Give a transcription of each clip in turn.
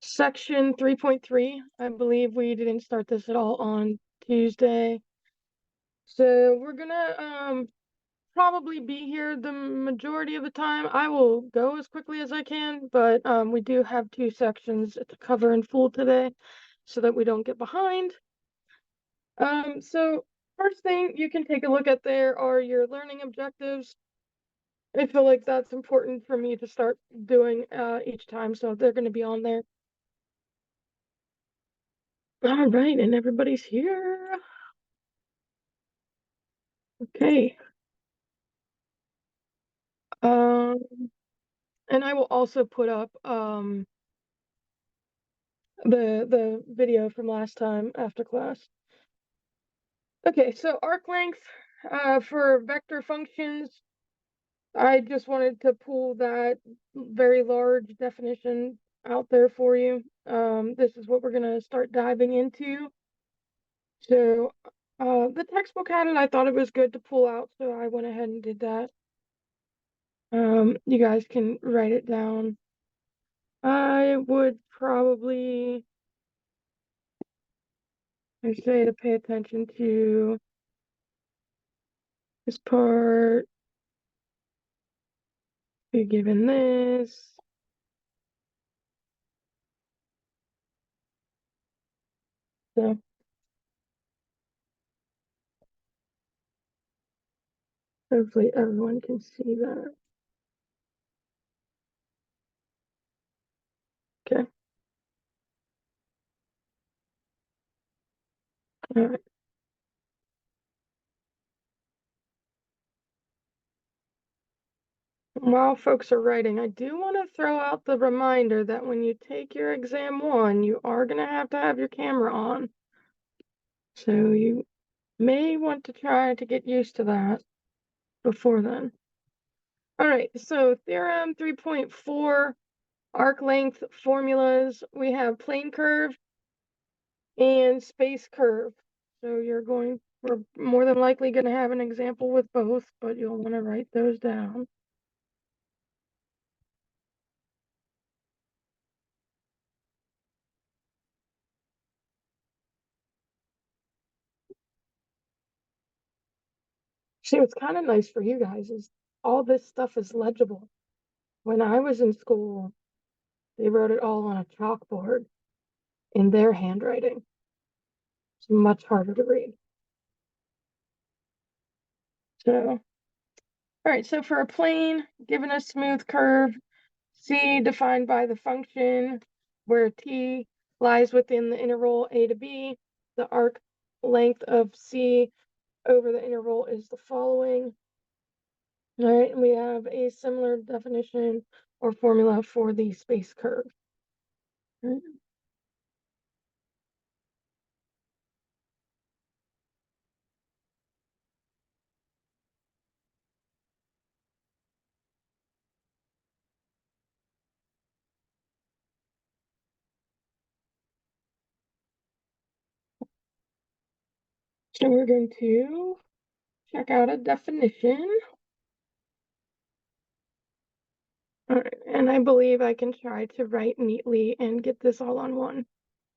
Section 3.3. I believe we didn't start this at all on Tuesday. So we're gonna probably be here the majority of the time. I will go as quickly as I can, but we do have 2 sections to cover in full today so that we don't get behind. So first thing you can take a look at there are your learning objectives. I feel like that's important for me to start doing each time, so they're going to be on there. All right, and everybody's here. Okay. And I will also put up the video from last time after class. Okay, so arc length for vector functions, I just wanted to pull that very large definition out there for you. This is what we're gonna start diving into. So the textbook had it. I thought it was good to pull out, so I went ahead and did that. You guys can write it down. I would probably say to pay attention to this part. Be given this. So hopefully everyone can see that. Okay. All right. While folks are writing, I do want to throw out the reminder that when you take your exam 1, you are going to have your camera on. So you may want to try to get used to that before then. All right, so theorem 3.4, arc length formulas. We have plane curve and space curve. So we're more than likely going to have an example with both, but you'll want to write those down. See, what's kind of nice for you guys is all this stuff is legible. When I was in school, they wrote it all on a chalkboard in their handwriting. It's much harder to read. So, all right, so for a plane, given a smooth curve, C defined by the function where T lies within the interval A to B, the arc length of C over the interval is the following. All right, and we have a similar definition or formula for the space curve. All right. So we're going to check out a definition. All right, and I believe I can try to write neatly and get this all on one.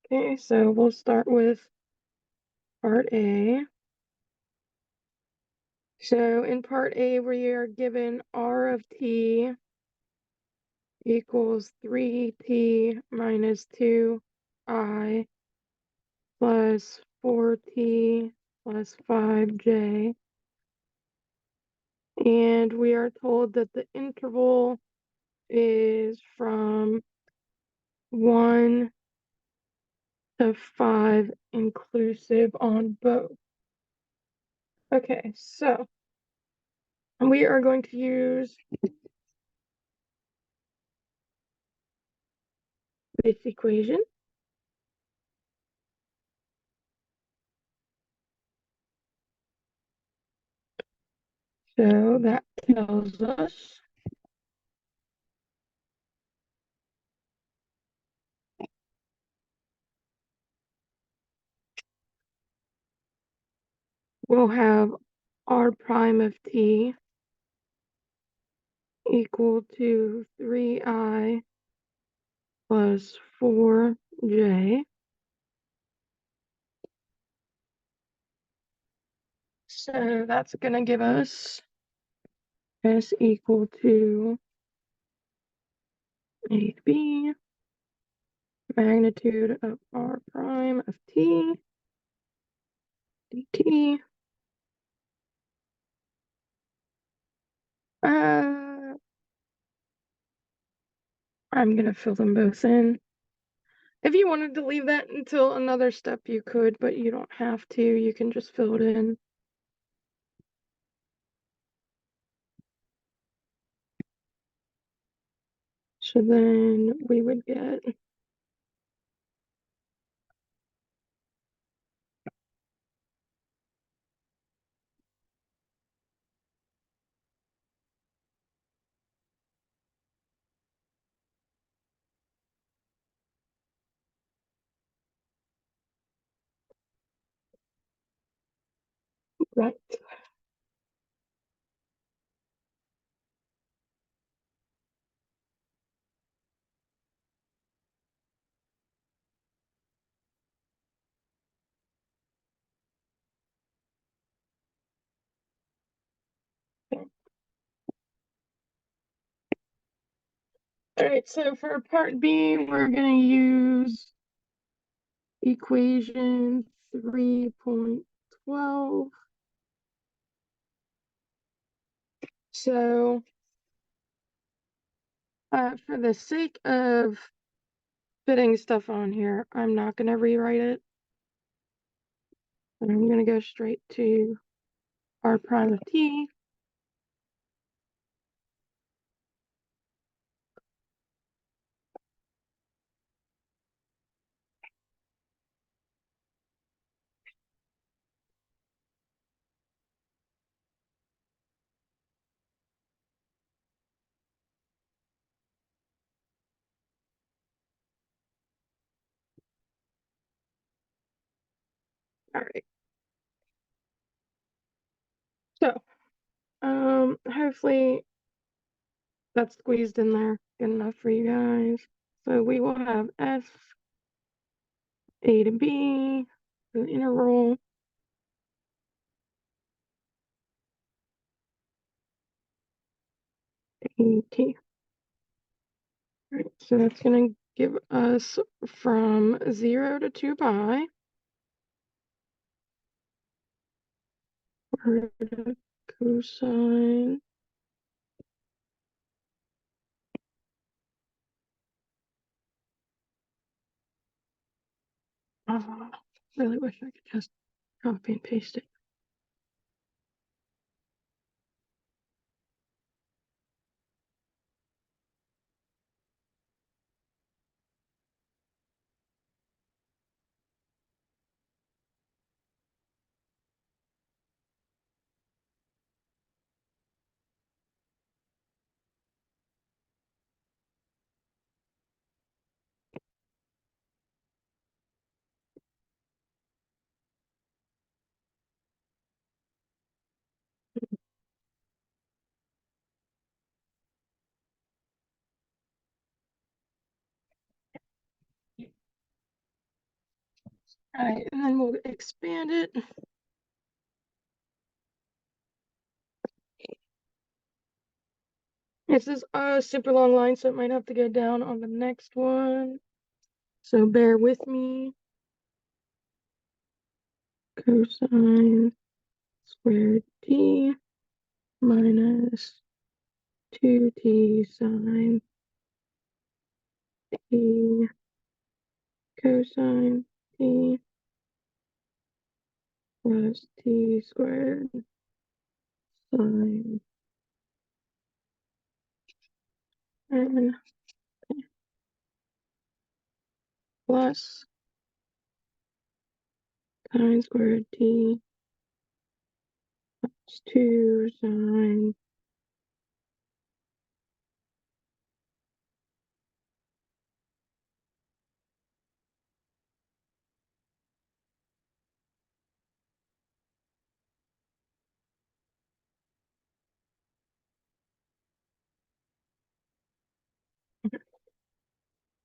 Okay, so we'll start with part A. So in part A, we are given R of T equals 3T minus 2I plus 4T plus 5J. And we are told that the interval is from 1 to 5 inclusive on both. Okay, so we are going to use this equation. So that tells us we'll have R prime of T equal to 3i plus 4j. So that's going to give us s equal to a to b magnitude of r prime of t dt. I'm going to fill them both in. If you wanted to leave that until another step, you could, but you don't have to. You can just fill it in. So then we would get right. All right, so for part B, we're going to use equation 3.12. So for the sake of fitting stuff on here, I'm not going to rewrite it. And I'm going to go straight to r prime of t. All right. So hopefully that's squeezed in there good enough for you guys. So we will have s a to b, the integral a t. All right, so that's going to give us from 0 to 2 pi. Cosine really wish I could just copy and paste it. All right, and then we'll expand it. This is a super long line, so it might have to go down on the next one. So bear with me. Cosine squared t minus 2t sine t cosine t plus t squared sine n plus sine squared t plus 2 sine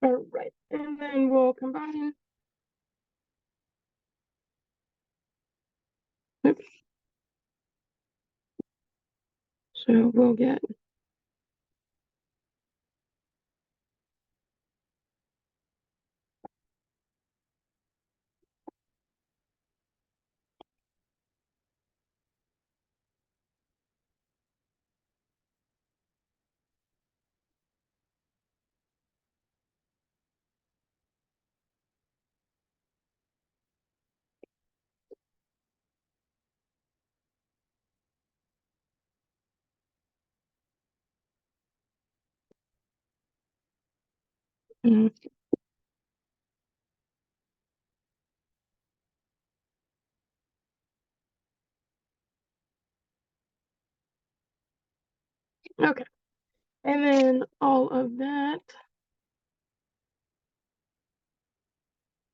All right, and then we'll combine. Oops. So we'll get mm, okay, and then all of that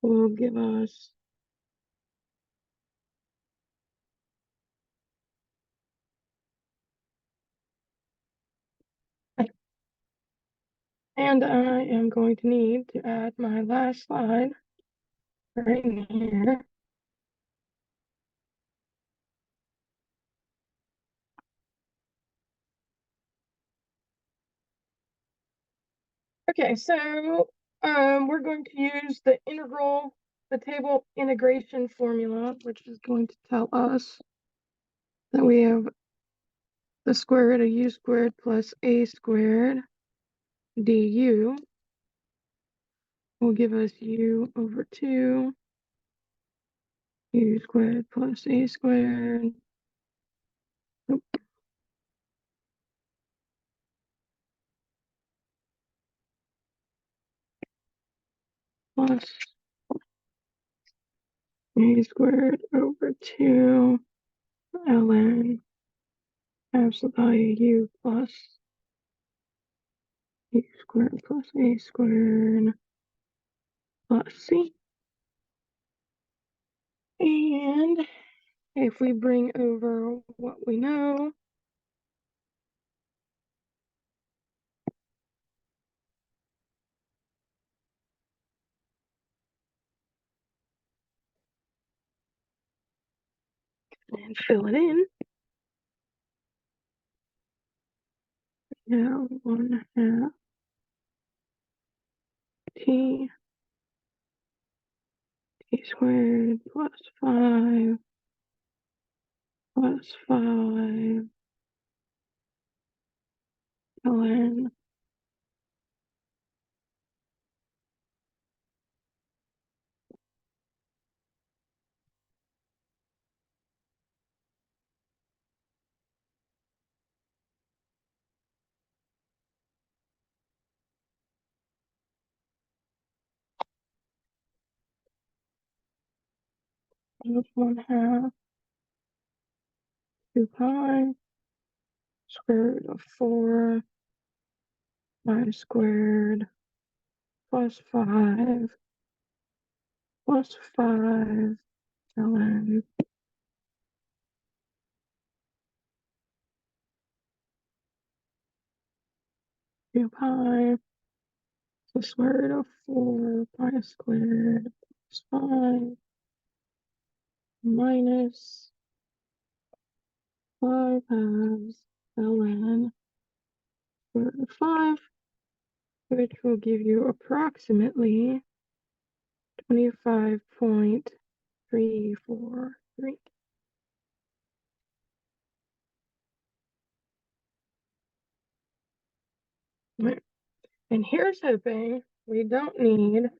will give us and I am going to need to add my last slide right in here. Okay, so we're going to use the table integration formula, which is going to tell us that we have the square root of u squared plus a squared du will give us u over 2 u squared plus a squared plus a squared over 2 ln absolute value u plus u squared plus a squared plus c. And if we bring over what we know, and fill it in, now 1/2 t squared plus 5 plus 5 ln plus 1/2 2 pi square root of 4 pi squared plus 5 plus 5 ln 2 pi the square root of 4 pi squared plus 5 minus 5 halves ln square root of 5, which will give you approximately 25.343. And here's hoping we don't need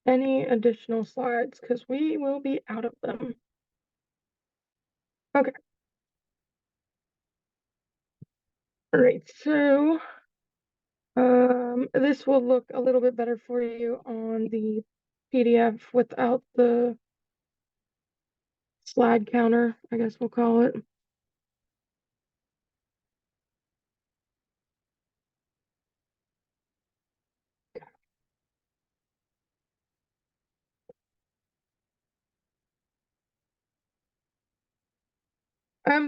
any additional slides because we will be out of them. Okay. All right, so this will look a little bit better for you on the PDF without the slide counter, I guess we'll call it.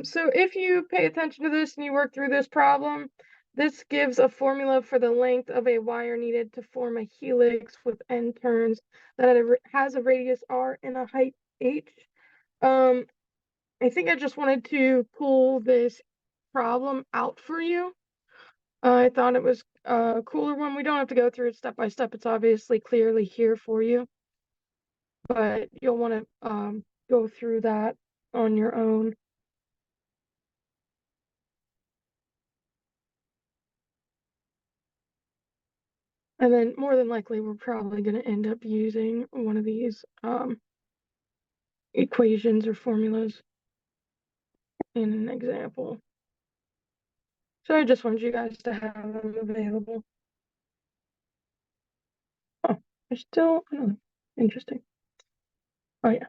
So if you pay attention to this and you work through this problem, This gives a formula for the length of a wire needed to form a helix with end turns that has a radius r and a height h. I think I just wanted to pull this problem out for you. I thought it was a cooler one. We don't have to go through it step by step. It's obviously clearly here for you, but you'll want to go through that on your own. And then more than likely, we're probably going to end up using one of these equations or formulas in an example. So I just wanted you guys to have them available. Oh, they're still, interesting. Oh yeah,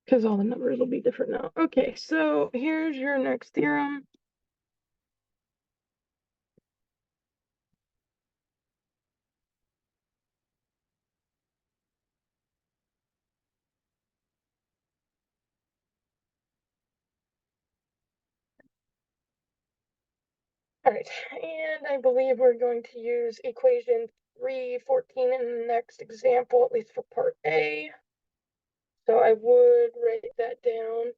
because all the numbers will be different now. Okay, so here's your next theorem. All right, and I believe we're going to use equation 314 in the next example, at least for part A. So I would write that down.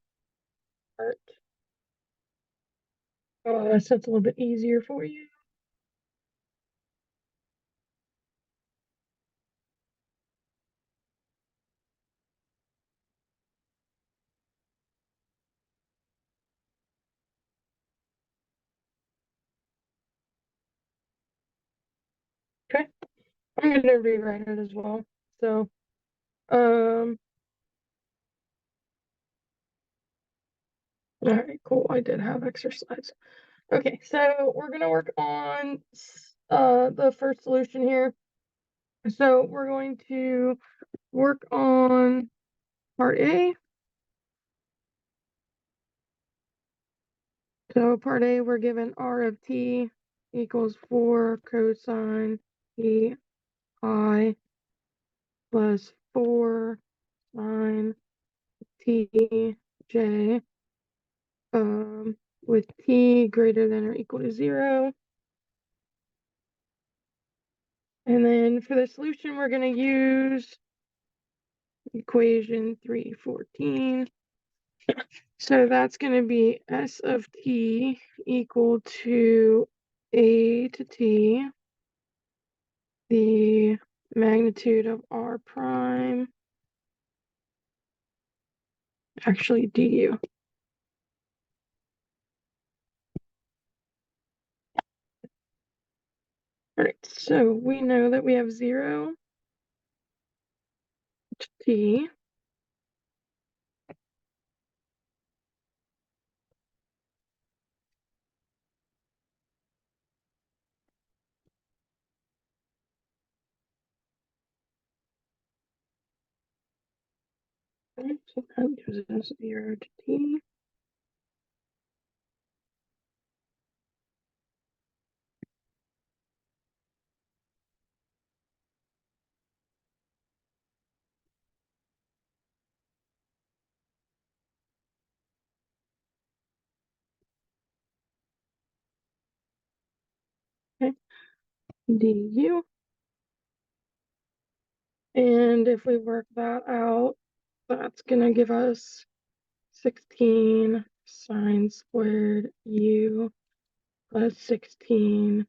Part. Oh, that's a little bit easier for you. Okay, I'm going to rewrite it as well. So, all right, cool. I did have exercise. Okay, so we're going to work on the first solution here. So we're going to work on part A. So part A, we're given r of t equals 4 cosine t I plus 4 sine t j with t greater than or equal to 0. And then for the solution, we're going to use equation 314. So that's going to be s of t equal to a to t, the magnitude of r prime, actually du. All right, so we know that we have 0 to t. Right, so that gives us 0 to t. Okay, du. And if we work that out, that's going to give us 16 sine squared u plus 16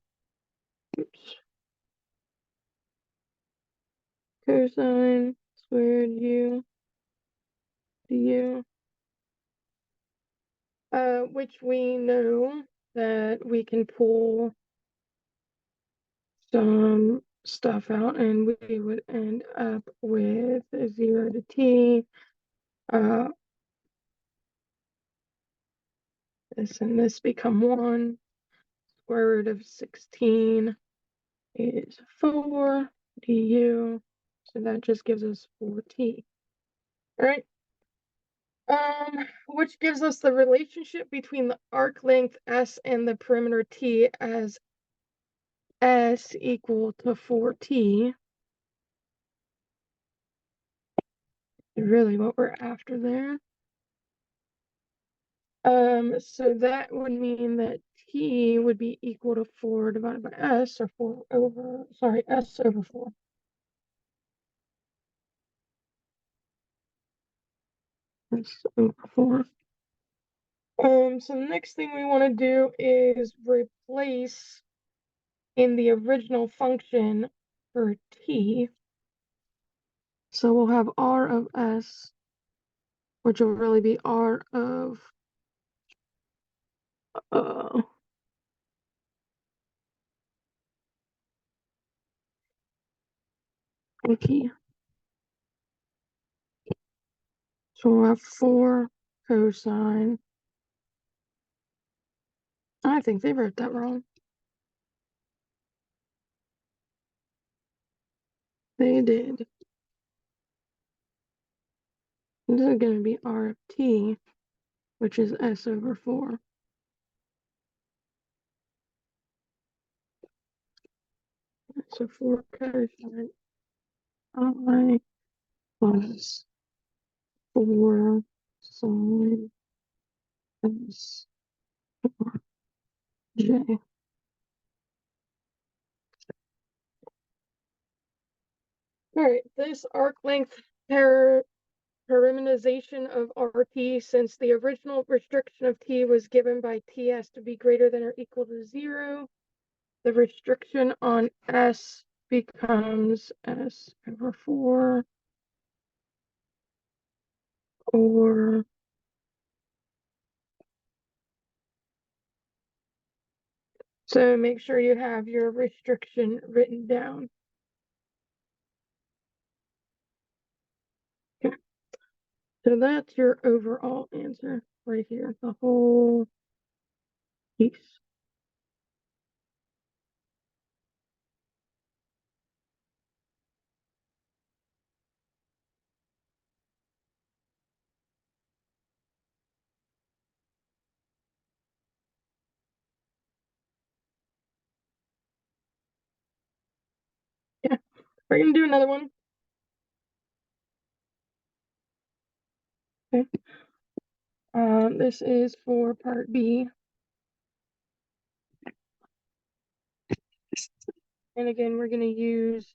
cosine squared u du, which we know that we can pull some stuff out and we would end up with 0 to t. This and this become 1. Square root of 16 is 4 du. So that just gives us 4t. All right. Which gives us the relationship between the arc length s and the perimeter t as s equal to 4t. Really what we're after there. So that would mean that T would be equal to 4 divided by S, or S over 4. S over 4. So the next thing we want to do is replace in the original function for T. So we'll have R of S, which will really be R of T. So we'll have 4 cosine. I think they wrote that wrong. They did. This is going to be R of T, which is S over 4. So 4 cosine I plus 4 sine S over J. All right, this arc length parameterization of RT, since the original restriction of T was given by TS to be greater than or equal to 0, the restriction on S becomes S over 4 or so make sure you have your restriction written down. Okay. So that's your overall answer right here, the whole piece. Yeah, we're gonna do another one. Okay. This is for part B. And again, we're going to use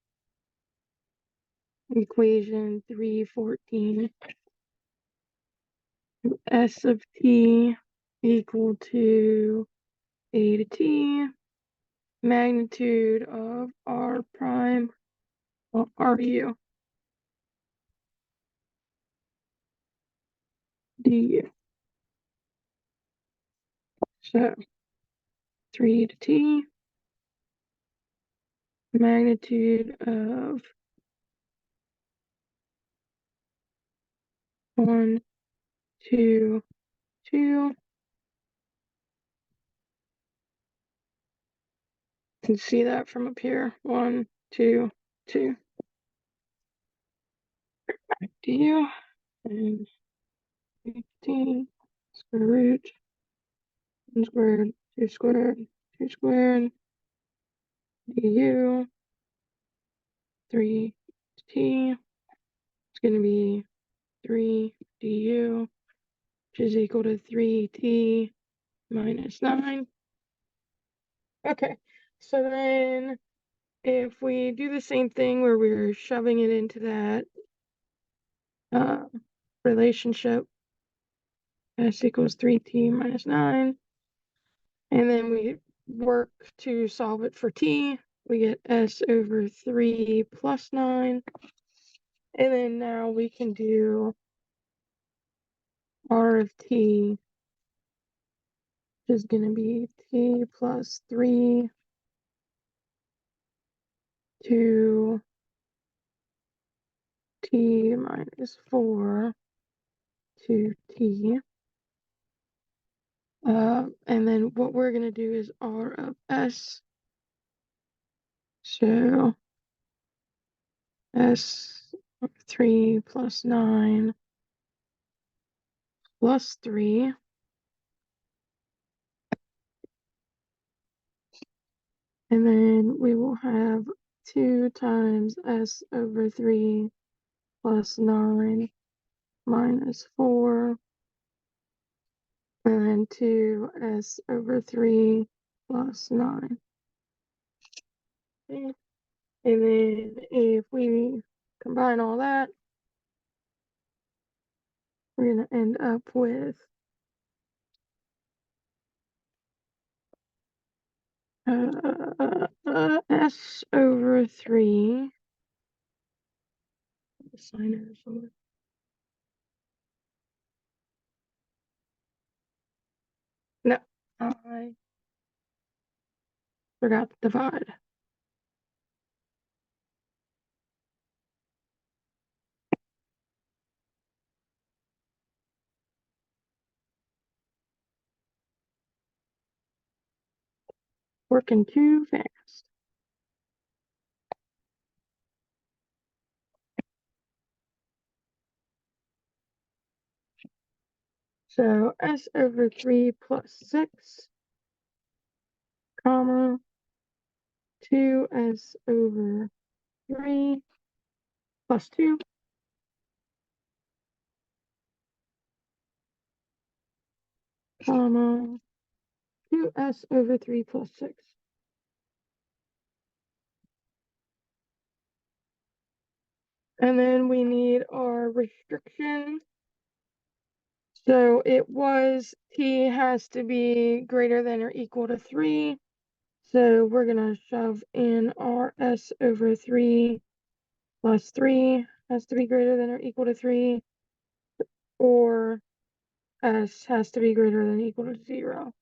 equation 314. S of T equal to A to T, magnitude of R prime, well, RU, du. So 3 to T, magnitude of 1, 2, 2. You can see that from up here. 1, 2, 2. Du and 15 square root 1 squared, 2 squared, 2 squared, du, 3 t. It's going to be 3 du, which is equal to 3t minus 9. Okay, so then if we do the same thing where we're shoving it into that relationship, s equals 3t minus 9, and then we work to solve it for t, we get s over 3 plus 9. And then now we can do R of T, which is going to be T plus 3 to T minus 4 to T. And then what we're going to do is R of S. So S 3 plus 9 plus 3. And then we will have 2 times S over 3 plus 9 minus 4 and then 2s over 3 plus 9. Okay. And then if we combine all that, we're going to end up with s over 3. Sign it or something. No, I forgot to divide. Working too fast. So s over 3 plus 6, comma, 2s over 3 plus 2, comma, 2s over 3 plus 6. And then we need our restriction. So it was t has to be greater than or equal to 3. So we're going to shove in our s over 3 plus 3 has to be greater than or equal to 3, or s has to be greater than or equal to 0.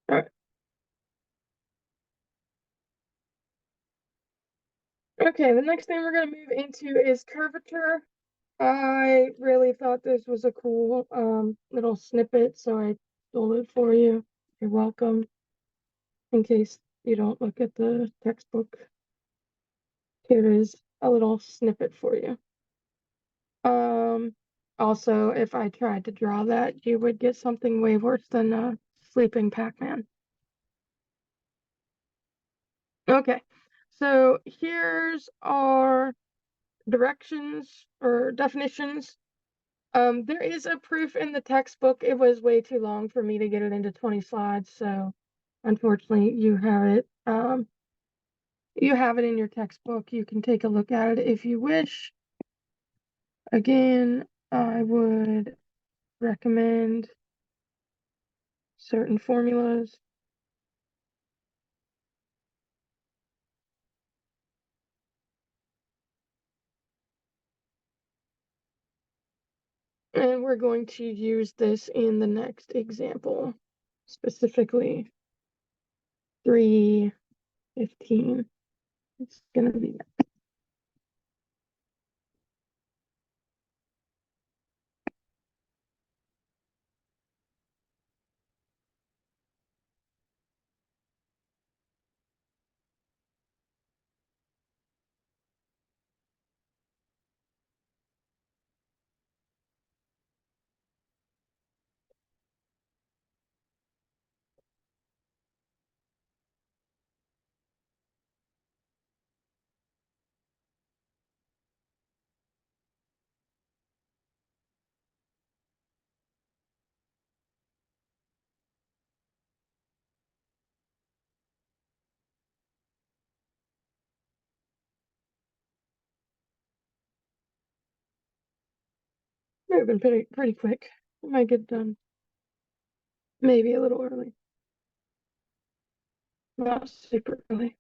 All right. Okay, the next thing we're going to move into is curvature. I really thought this was a cool little snippet, so I stole it for you. You're welcome. In case you don't look at the textbook, here is a little snippet for you. Also, if I tried to draw that, you would get something way worse than a sleeping Pac-Man. Okay, so here's our directions or definitions. There is a proof in the textbook. It was way too long for me to get it into 20 slides, so unfortunately you have it. You have it in your textbook. You can take a look at it if you wish. Again, I would recommend certain formulas. And we're going to use this in the next example, specifically 315. It's going to be moving pretty quick. I might get done maybe a little early. Not super early.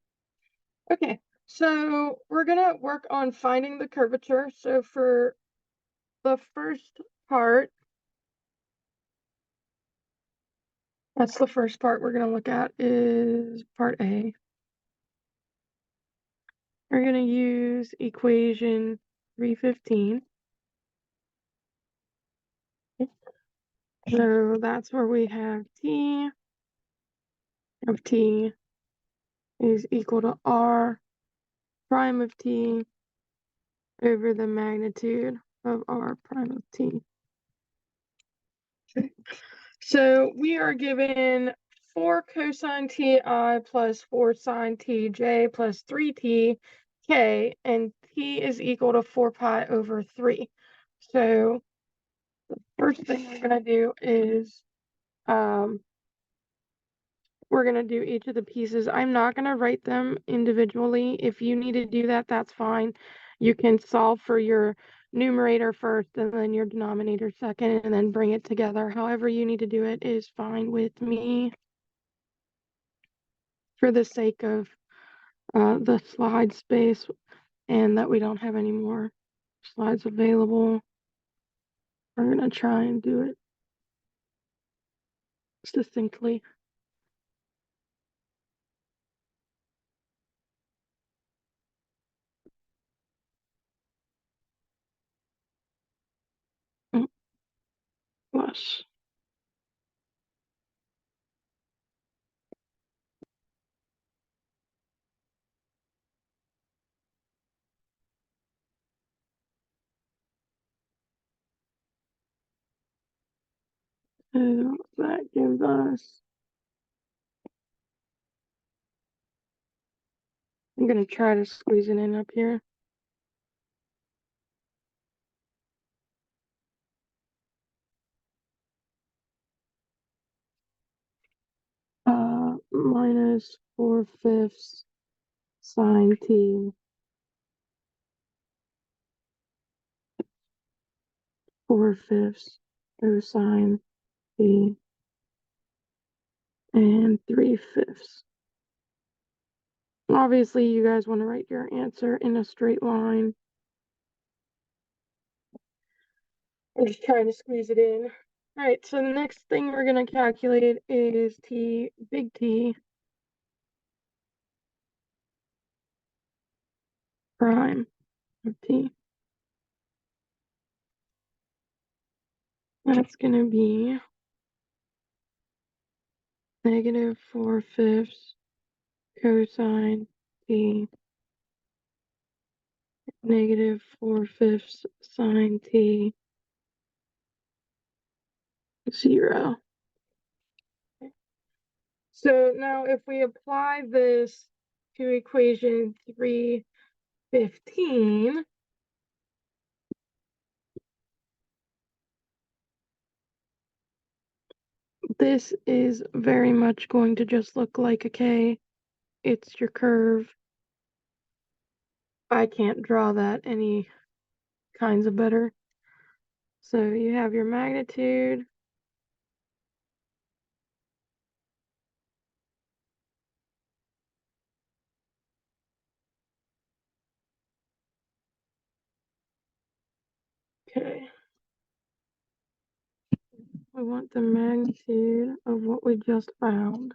Okay, so we're gonna work on finding the curvature. So for the first part, that's the first part we're gonna look at is part A. We're gonna use equation 315. So that's where we have t of t is equal to r prime of t over the magnitude of r prime of t. Okay. So we are given 4 cosine ti plus 4 sine tj plus 3t k, and t is equal to 4 pi over 3. So the first thing we're going to do is we're going to do each of the pieces. I'm not going to write them individually. If you need to do that, that's fine. You can solve for your numerator first and then your denominator second and then bring it together. However you need to do it is fine with me for the sake of the slide space and that we don't have any more slides available. We're going to try and do it succinctly. Plus. So that gives us, I'm going to try to squeeze it in up here. Minus 4/5 sine t 4/5 cosine t and 3/5. Obviously, you guys want to write your answer in a straight line. I'm just trying to squeeze it in. All right, so the next thing we're going to calculate is big T prime of t. That's going to be negative 4/5 cosine t negative 4/5 sine t 0. So now if we apply this to equation 315, this is very much going to just look like a K. It's your curve. I can't draw that any kinds of better. So you have your magnitude. Okay. We want the magnitude of what we just found.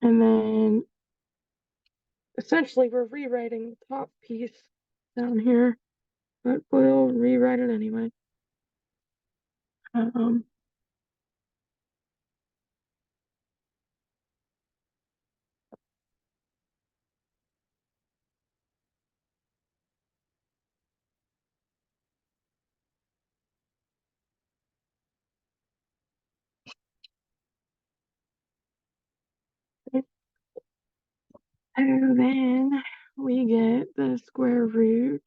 And then essentially we're rewriting the top piece down here, but we'll rewrite it anyway. And then we get the square root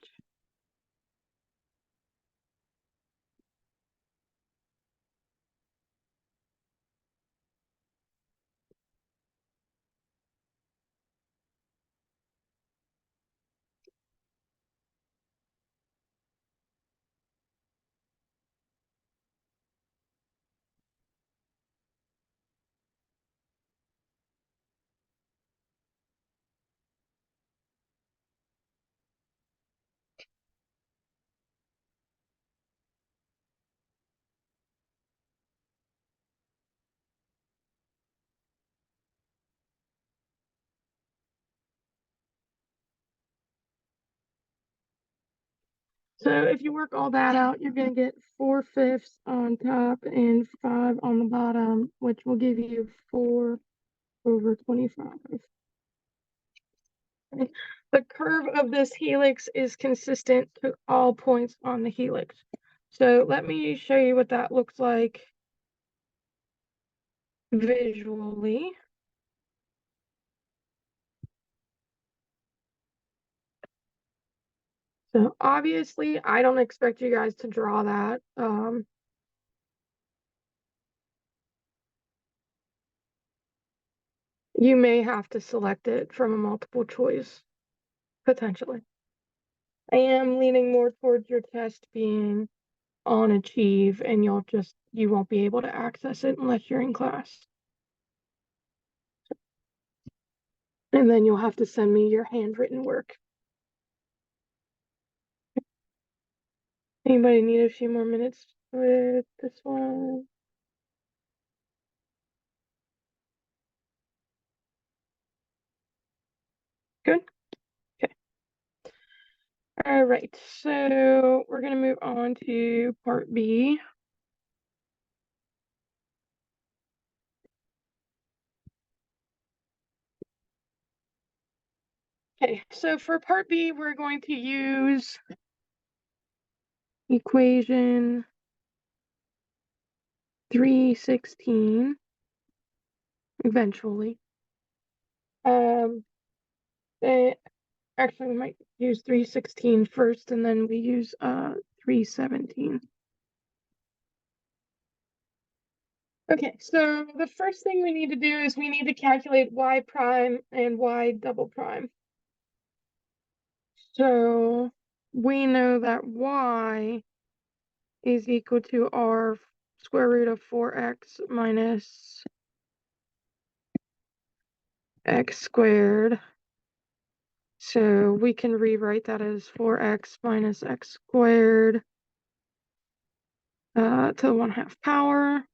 So if you work all that out, you're going to get 4/5 on top and 5 on the bottom, which will give you 4/25. Okay. The curve of this helix is consistent to all points on the helix. So let me show you what that looks like visually. So obviously, I don't expect you guys to draw that. You may have to select it from a multiple choice, potentially. I am leaning more towards your test being on Achieve, and you won't be able to access it unless you're in class. And then you'll have to send me your handwritten work. Anybody need a few more minutes with this one? Good. Okay. All right. So we're going to move on to part B. Okay. So for part B, we're going to use equation 316 eventually. Actually, we might use 316 first, and then we use 317. Okay, so the first thing we need to do is we need to calculate y prime and y double prime. So we know that y is equal to r square root of 4x minus x squared. So we can rewrite that as 4x minus x squared to the 1/2 power.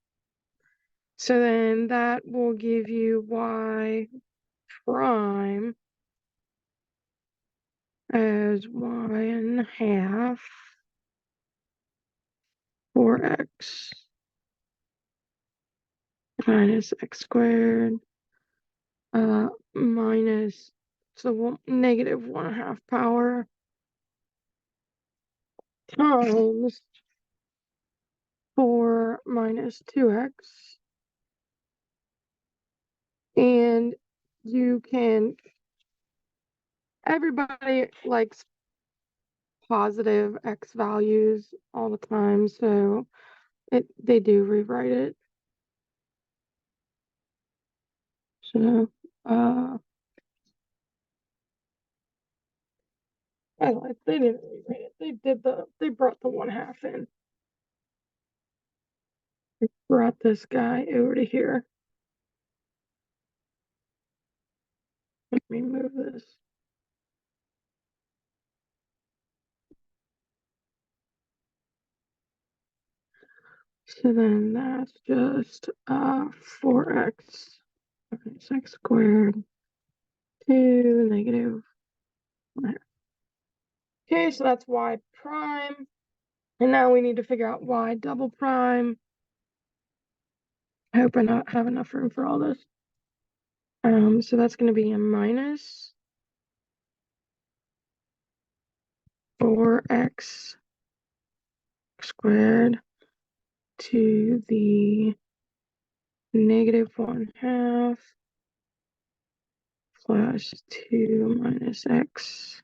So then that will give you y prime as 1/2 4x minus x squared minus negative 1/2 power times 4 minus 2x. And everybody likes positive x values all the time, so they do rewrite it. So they didn't rewrite it. They brought the 1/2 in. They brought this guy over to here. Let me move this. So then that's just 4x minus x squared to the negative 1/2. Okay, so that's y prime. And now we need to figure out y double prime. I hope I not have enough room for all this. So that's going to be a minus 4x squared to the negative 1/2 plus 2 minus x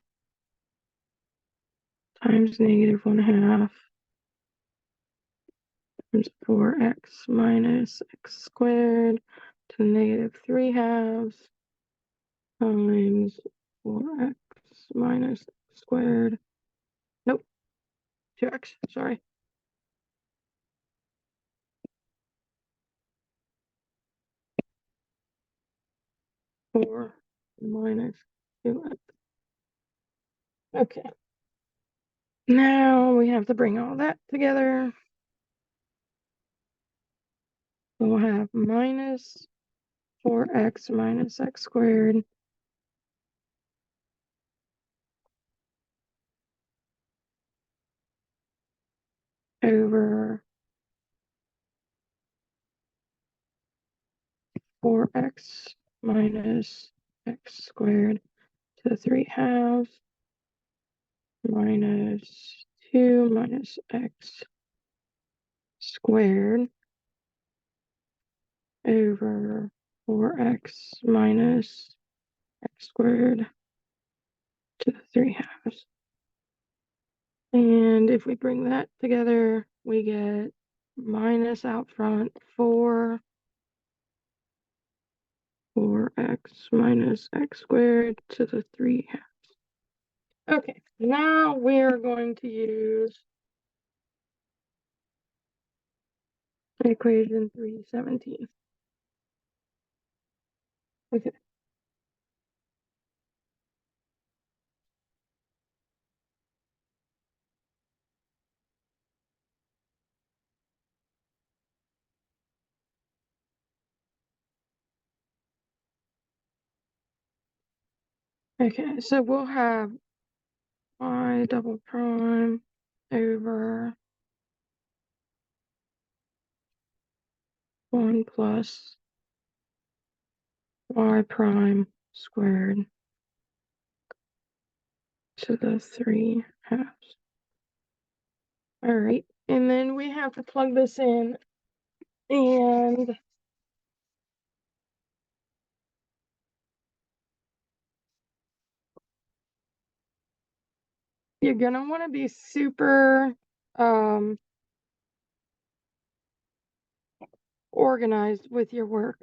times negative 1/2 times 4x minus x squared to negative 3/2 times 4x minus x squared. Nope, 2x, sorry. Four minus 2x. Okay. Now we have to bring all that together. We'll have minus 4x minus x squared over 4x minus x squared to the 3 halves minus 2 minus x squared over 4x minus x squared to the 3 halves. And if we bring that together, we get minus out front 4x minus x squared to the 3 halves. Okay, now we're going to use equation 317. Okay. Okay, so we'll have y double prime over 1 plus y prime squared to the 3 halves. All right, and then we have to plug this in, and you're gonna want to be super organized with your work.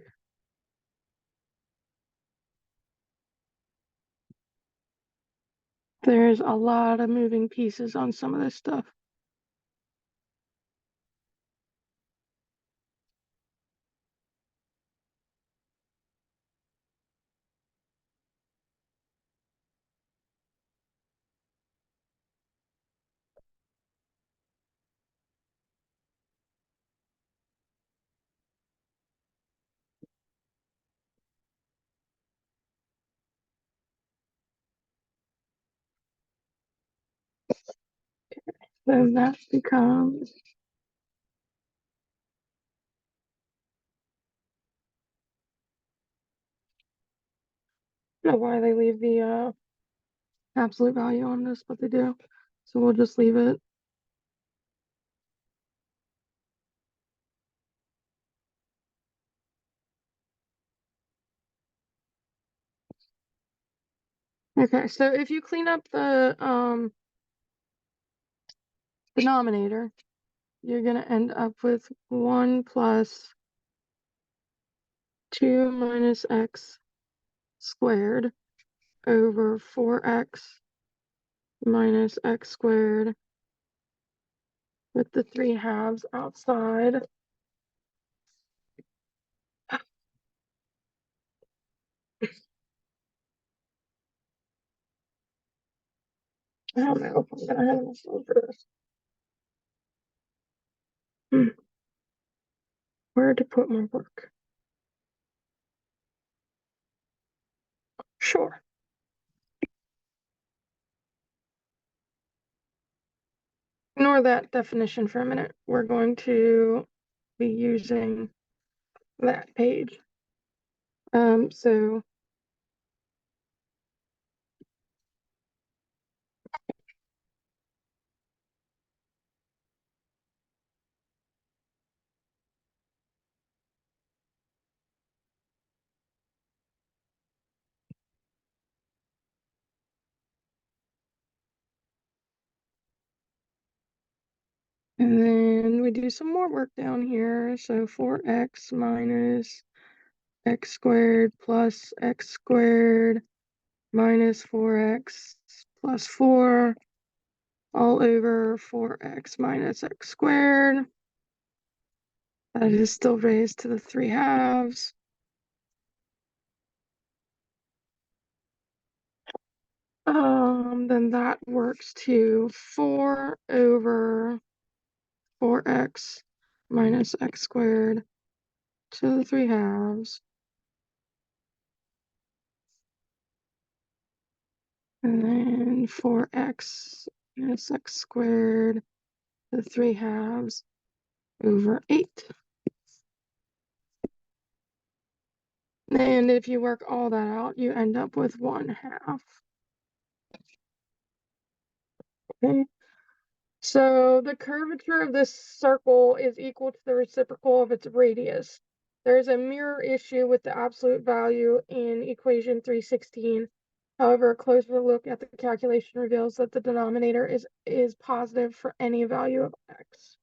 There's a lot of moving pieces on some of this stuff. Then that becomes, I don't know why they leave the absolute value on this, but they do. So we'll just leave it. Okay, so if you clean up the denominator, you're gonna end up with 1 plus 2 minus x squared over 4x minus x squared with the 3 halves outside. I don't know if I'm gonna have enough room for this. Where to put my work? Sure. Ignore that definition for a minute. We're going to be using that page. So and then we do some more work down here. So 4x minus x squared plus x squared minus 4x plus 4 all over 4x minus x squared. That is still raised to the 3 halves. Then that works to 4 over 4x minus x squared to the 3 halves. And then 4x minus x squared the 3/2 over 8. And if you work all that out, you end up with 1/2. Okay. So the curvature of this circle is equal to the reciprocal of its radius. There's a mirror issue with the absolute value in equation 316. However, a closer look at the calculation reveals that the denominator is positive for any value of x.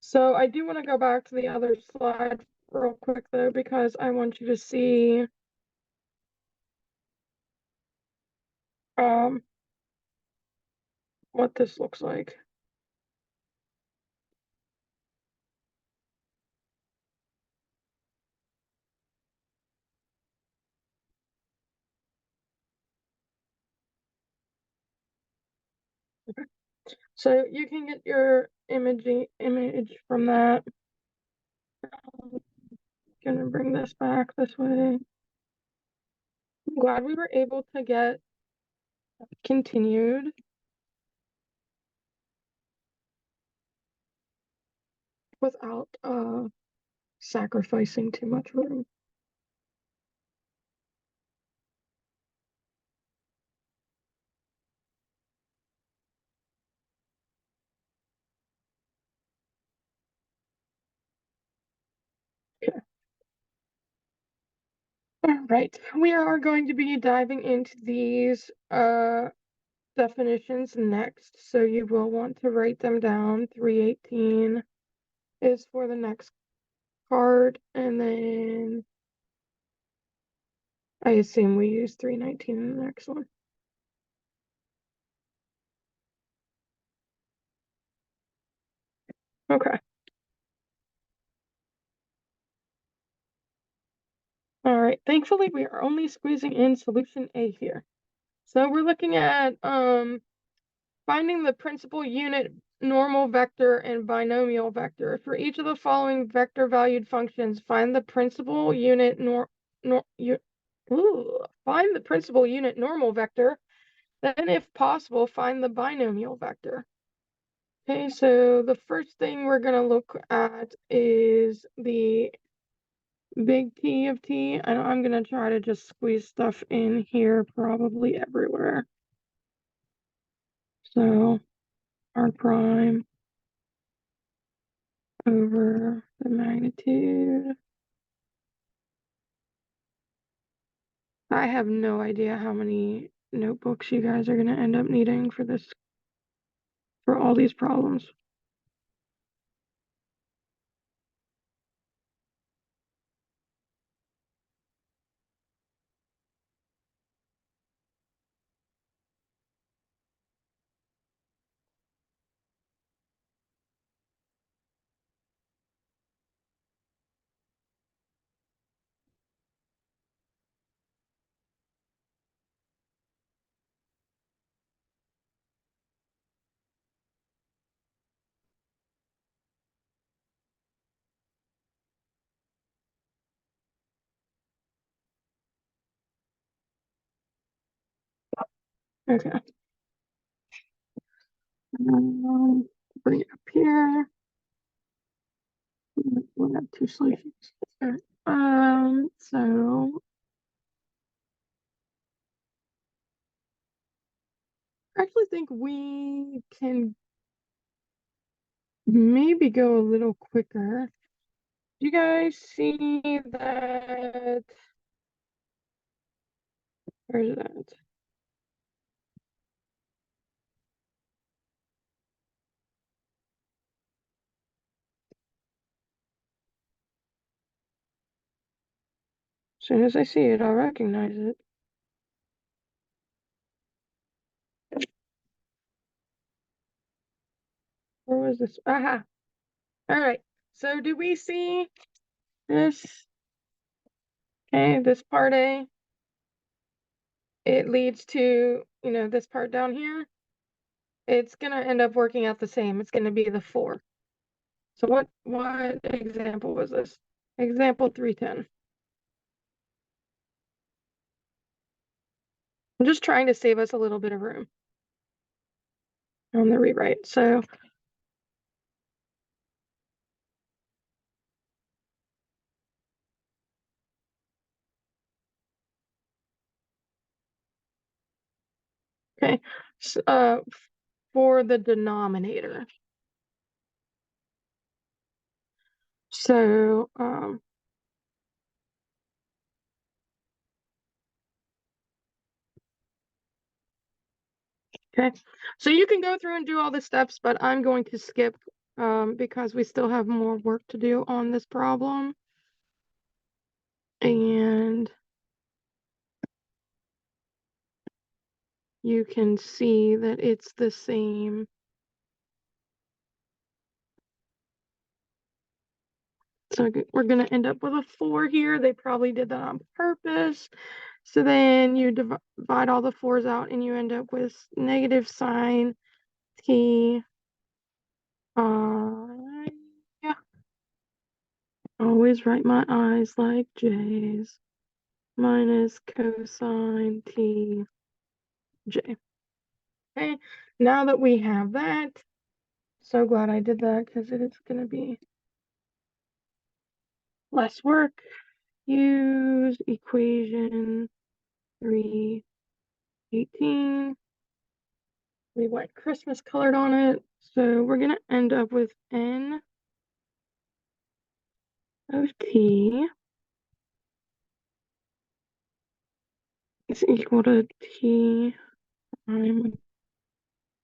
So I do want to go back to the other slide real quick though, because I want you to see what this looks like. Okay. So you can get your image from that. I'm gonna bring this back this way. I'm glad we were able to get continued without sacrificing too much room. Okay. All right, we are going to be diving into these definitions next, so you will want to write them down. 318 is for the next card, and then I assume we use 319 in the next one. Okay. All right, thankfully we are only squeezing in solution A here. So we're looking at finding the principal unit normal vector and binomial vector. For each of the following vector valued functions, find the principal unit find the principal unit normal vector, then if possible, find the binomial vector. Okay, so the first thing we're gonna look at is the big T of T, and I'm gonna try to just squeeze stuff in here probably everywhere. So R prime over the magnitude. I have no idea how many notebooks you guys are gonna end up needing for this, for all these problems. Okay. Bring it up here. We have two solutions. Okay. So I actually think we can maybe go a little quicker. Do you guys see that? Where's that? As soon as I see it, I'll recognize it. Where was this? Aha. All right. So do we see this? Okay, this part A. It leads to, this part down here. It's gonna end up working out the same. It's gonna be the 4. So what example was this? Example 310. I'm just trying to save us a little bit of room on the rewrite. So Okay, for the denominator. So, okay, so you can go through and do all the steps, but I'm going to skip because we still have more work to do on this problem. And you can see that it's the same. So we're going to end up with a 4 here. They probably did that on purpose. So then you divide all the 4s out and you end up with negative sine t. Yeah. Always write my I's like J's. Minus cosine t j. Okay, now that we have that, so glad I did that because it is going to be less work. Use equation 318. We went Christmas colored on it, so we're going to end up with n of t is equal to t prime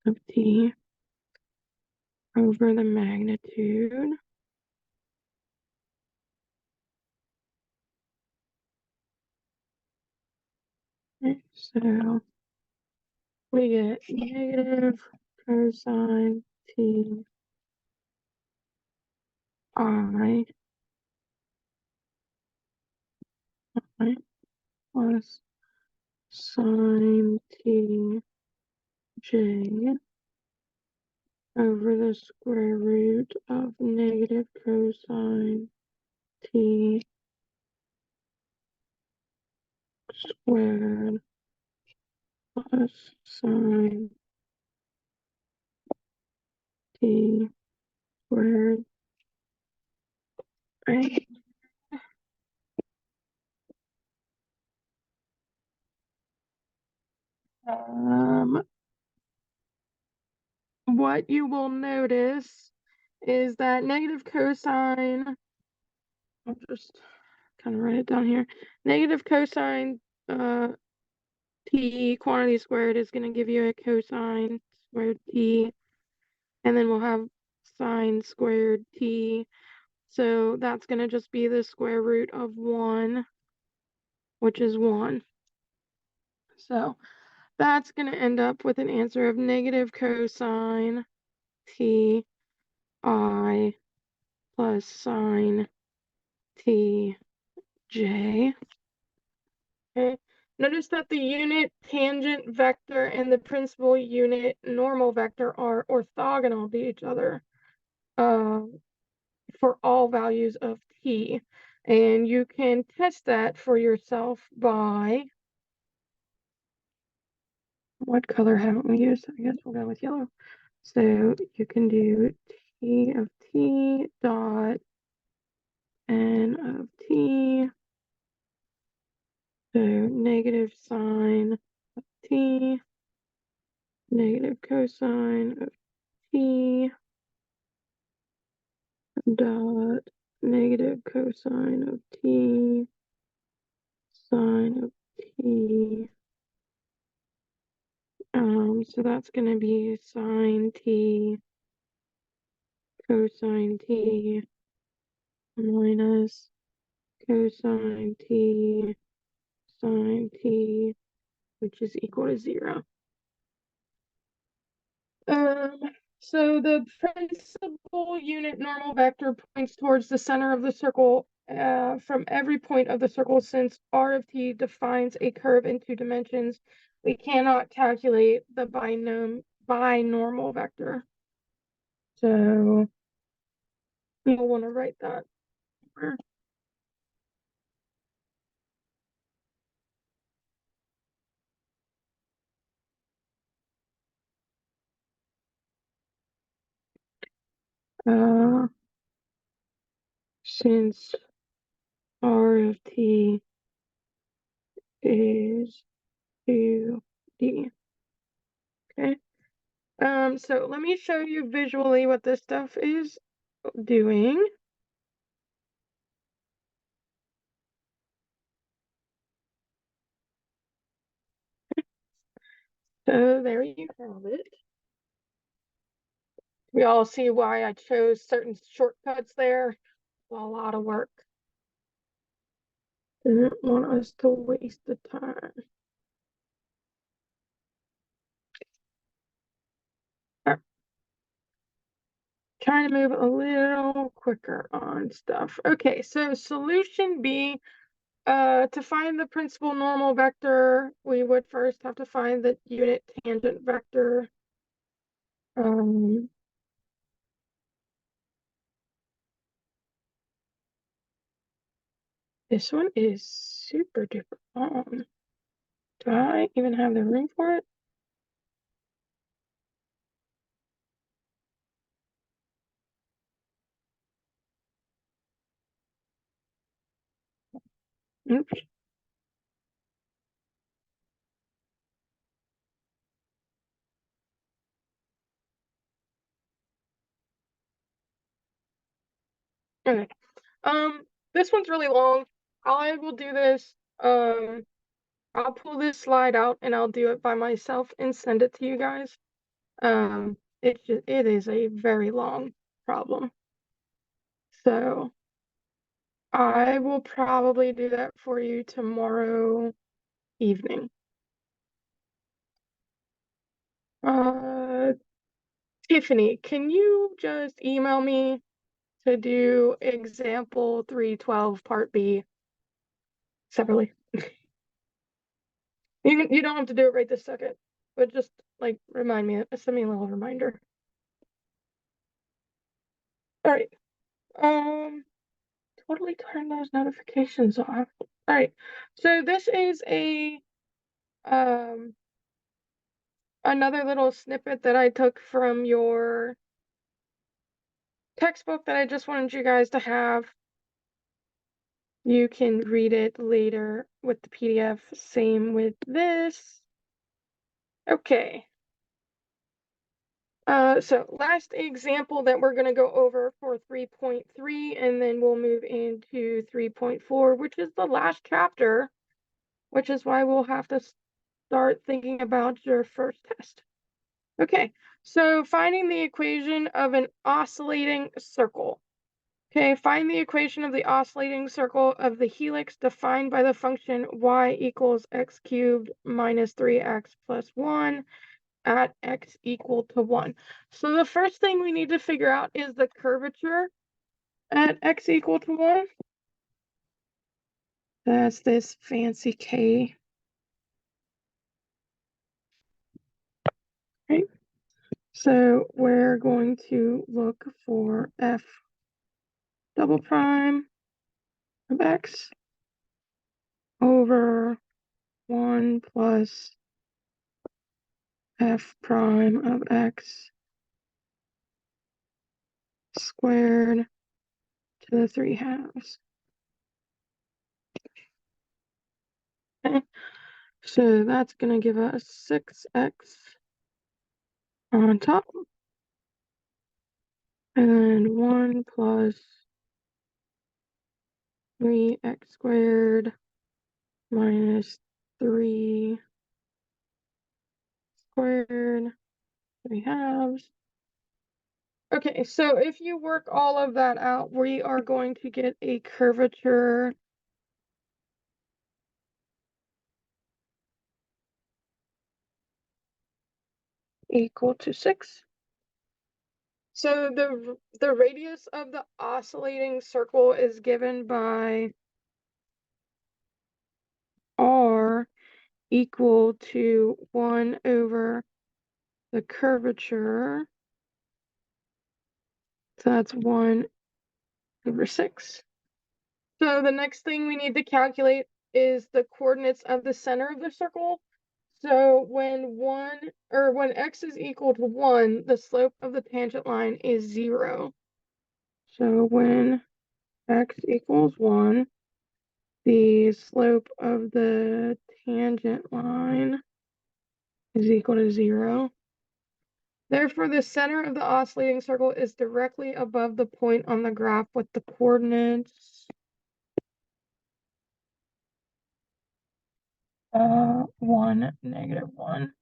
of t over the magnitude. So we get negative cosine t I plus sine t j over the square root of negative cosine t squared plus sine t squared. Right. What you will notice is that negative cosine, I'll just kind of write it down here. Negative cosine t quantity squared is going to give you a cosine squared t, and then we'll have sine squared t. So that's going to just be the square root of 1, which is 1. So that's going to end up with an answer of negative cosine t I plus sine t j. Okay. Notice that the unit tangent vector and the principal unit normal vector are orthogonal to each other for all values of t. And you can test that for yourself by, what color haven't we used? I guess we'll go with yellow. So you can do t of t dot n of t. So negative sine of t, negative cosine of t dot negative cosine of t sine of t. So that's going to be sine t cosine t minus cosine t sine t, which is equal to 0. So the principal unit normal vector points towards the center of the circle from every point of the circle. Since r of t defines a curve in 2 dimensions, we cannot calculate the binormal vector. So you'll want to write that. Since r of t is 2d. Okay. So let me show you visually what this stuff is doing. So there you have it. We all see why I chose certain shortcuts there. A lot of work. Didn't want us to waste the time. Right. Trying to move a little quicker on stuff. Okay, so solution B, to find the principal normal vector, we would first have to find the unit tangent vector. This one is super duper long. Do I even have the room for it? Oops. Okay. This one's really long. I will do this. I'll pull this slide out and I'll do it by myself and send it to you guys. It is a very long problem. So I will probably do that for you tomorrow evening. Tiffany, can you just email me to do example 312 part B separately? You don't have to do it right this second, but just like remind me, send me a little reminder. All right. Totally turn those notifications off. All right. So this is a another little snippet that I took from your textbook that I just wanted you guys to have. You can read it later with the PDF. Same with this. Okay. So last example that we're going to go over for 3.3, and then we'll move into 3.4, which is the last chapter, which is why we'll have to start thinking about your first test. Okay, so finding the equation of an oscillating circle. Okay, find the equation of the oscillating circle of the helix defined by the function y equals x cubed minus 3x plus 1 at x equal to 1. So the first thing we need to figure out is the curvature at x equal to 1. That's this fancy k. Right? So we're going to look for f double prime of x over 1 plus f prime of x squared to the 3/2. Okay. So that's going to give us 6x on top. And 1 plus 3x squared minus 3 squared 3/2. Okay, so if you work all of that out, we are going to get a curvature equal to 6. So the radius of the oscillating circle is given by r equal to 1 over the curvature. So that's 1 over 6. So the next thing we need to calculate is the coordinates of the center of the circle. So when x is equal to 1, the slope of the tangent line is 0. So when x equals 1, the slope of the tangent line is equal to 0. Therefore, the center of the oscillating circle is directly above the point on the graph with the coordinates 1, -1.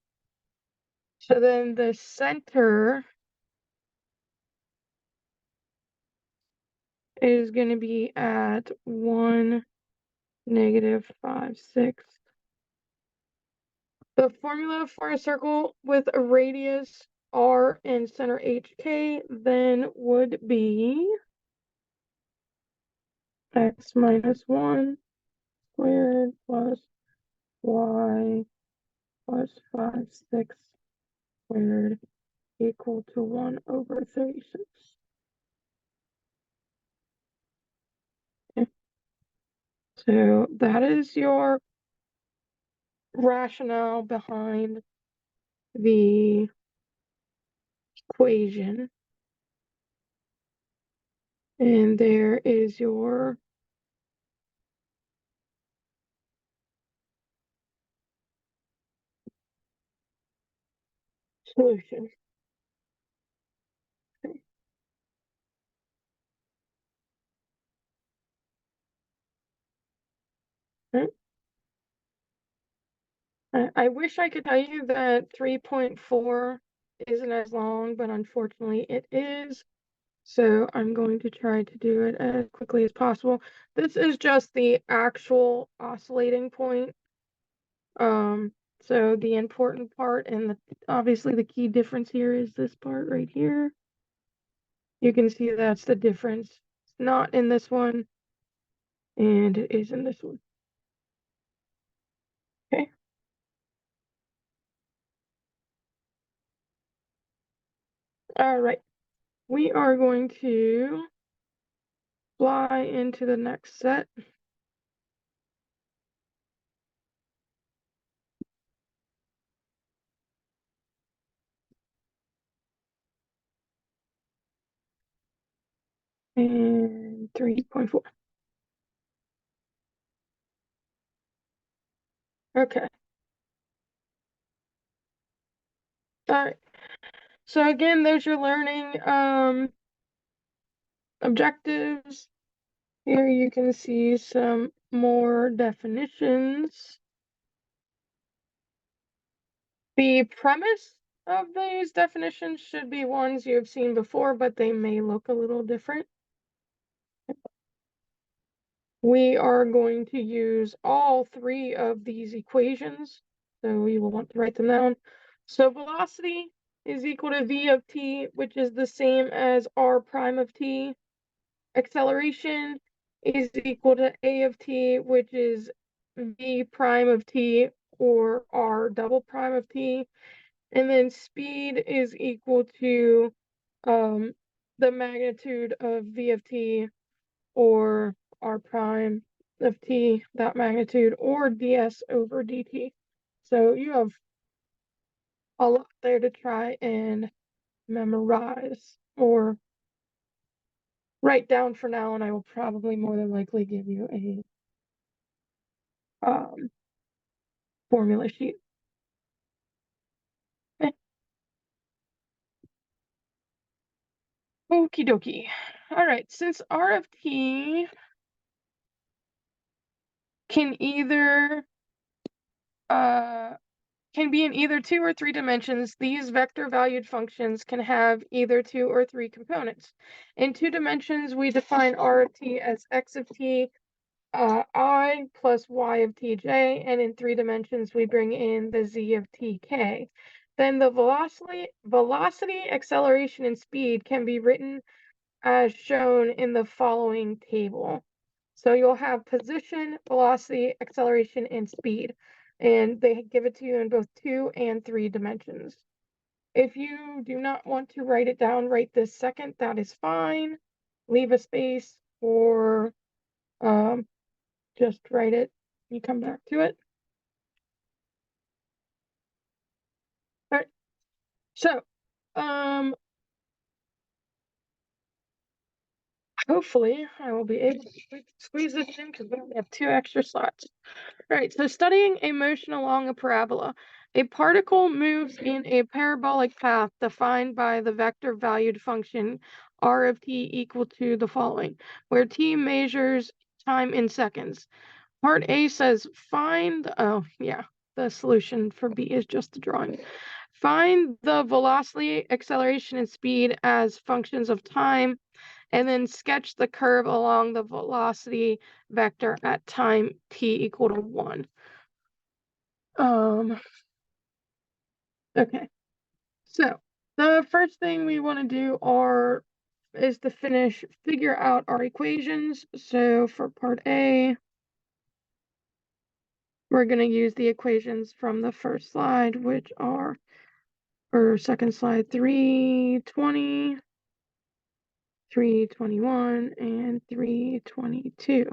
So then the center is going to be at 1, -5, 6. The formula for a circle with a radius r and center hk then would be x minus 1 squared plus y plus 5, 6 squared equal to 1 over 36. Okay. So that is your rationale behind the equation. And there is your solution. Okay. I wish I could tell you that 3.4 isn't as long, but unfortunately it is. So I'm going to try to do it as quickly as possible. This is just the actual oscillating point. So the important part and obviously the key difference here is this part right here. You can see that's the difference. It's not in this one, and it is in this one. Okay. All right. We are going to fly into the next set. And 3.4. Okay. All right. So again, there's your learning objectives. Here you can see some more definitions. The premise of these definitions should be ones you have seen before, but they may look a little different. We are going to use all three of these equations, so you will want to write them down. So velocity is equal to v of t, which is the same as r prime of t. Acceleration is equal to a of t, which is v prime of t or r double prime of t. And then speed is equal to the magnitude of v of t or r prime of t, that magnitude, or ds over dt. So you have a lot there to try and memorize or write down for now, and I will probably more than likely give you a formula sheet. Okay. Okie dokie. All right, since r of t can either can be in either 2 or 3 dimensions, these vector valued functions can have either 2 or 3 components. In 2 dimensions, we define r of t as x of t I plus y of tj, and in 3 dimensions, we bring in the z of tk. Then the velocity, acceleration, and speed can be written as shown in the following table. So you'll have position, velocity, acceleration, and speed. And they give it to you in both 2 and 3 dimensions. If you do not want to write it down right this second, that is fine. Leave a space or just write it. You come back to it. All right. So, hopefully I will be able to squeeze this in because we only have 2 extra slots. All right, so studying a motion along a parabola. A particle moves in a parabolic path defined by the vector valued function r of t equal to the following, where t measures time in seconds. Part A says the solution for B is just the drawing. Find the velocity, acceleration, and speed as functions of time, and then sketch the curve along the velocity vector at time t equal to 1. Okay. So the first thing we want to do is to figure out our equations. So for part A, we're going to use the equations from the first slide, which are, or second slide, 320, 321, and 322.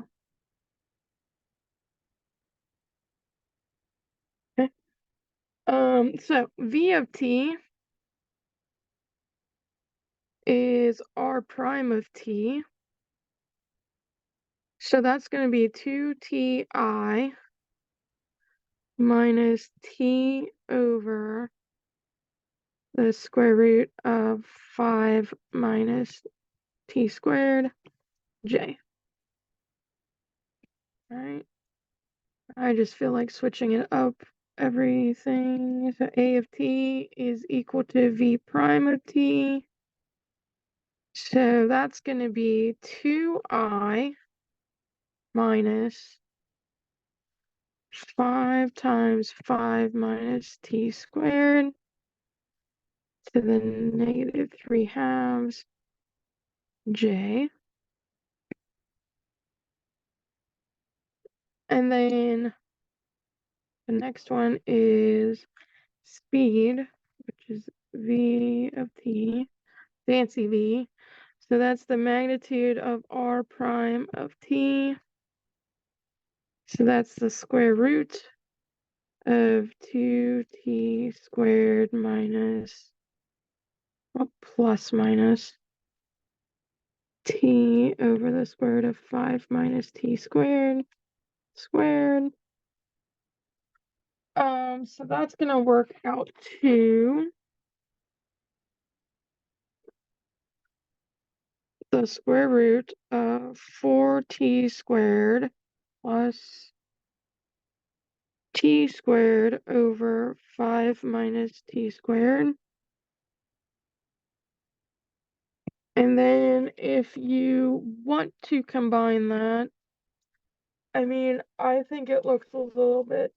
Okay. So V of t is r prime of t. So that's going to be 2ti minus t over the square root of 5 minus t squared j. All right. I just feel like switching it up everything. So a of t is equal to v prime of t. So that's going to be 2i minus 5 times 5 minus t squared to the negative 3/2 j. And then the next one is speed, which is v of t, fancy v. So that's the magnitude of r prime of t. So that's the square root of 2t squared minus, well, plus minus t over the square root of 5 minus t squared. So that's going to work out to the square root of 4t squared plus t squared over 5 minus t squared. And then if you want to combine that, I mean, I think it looks a little bit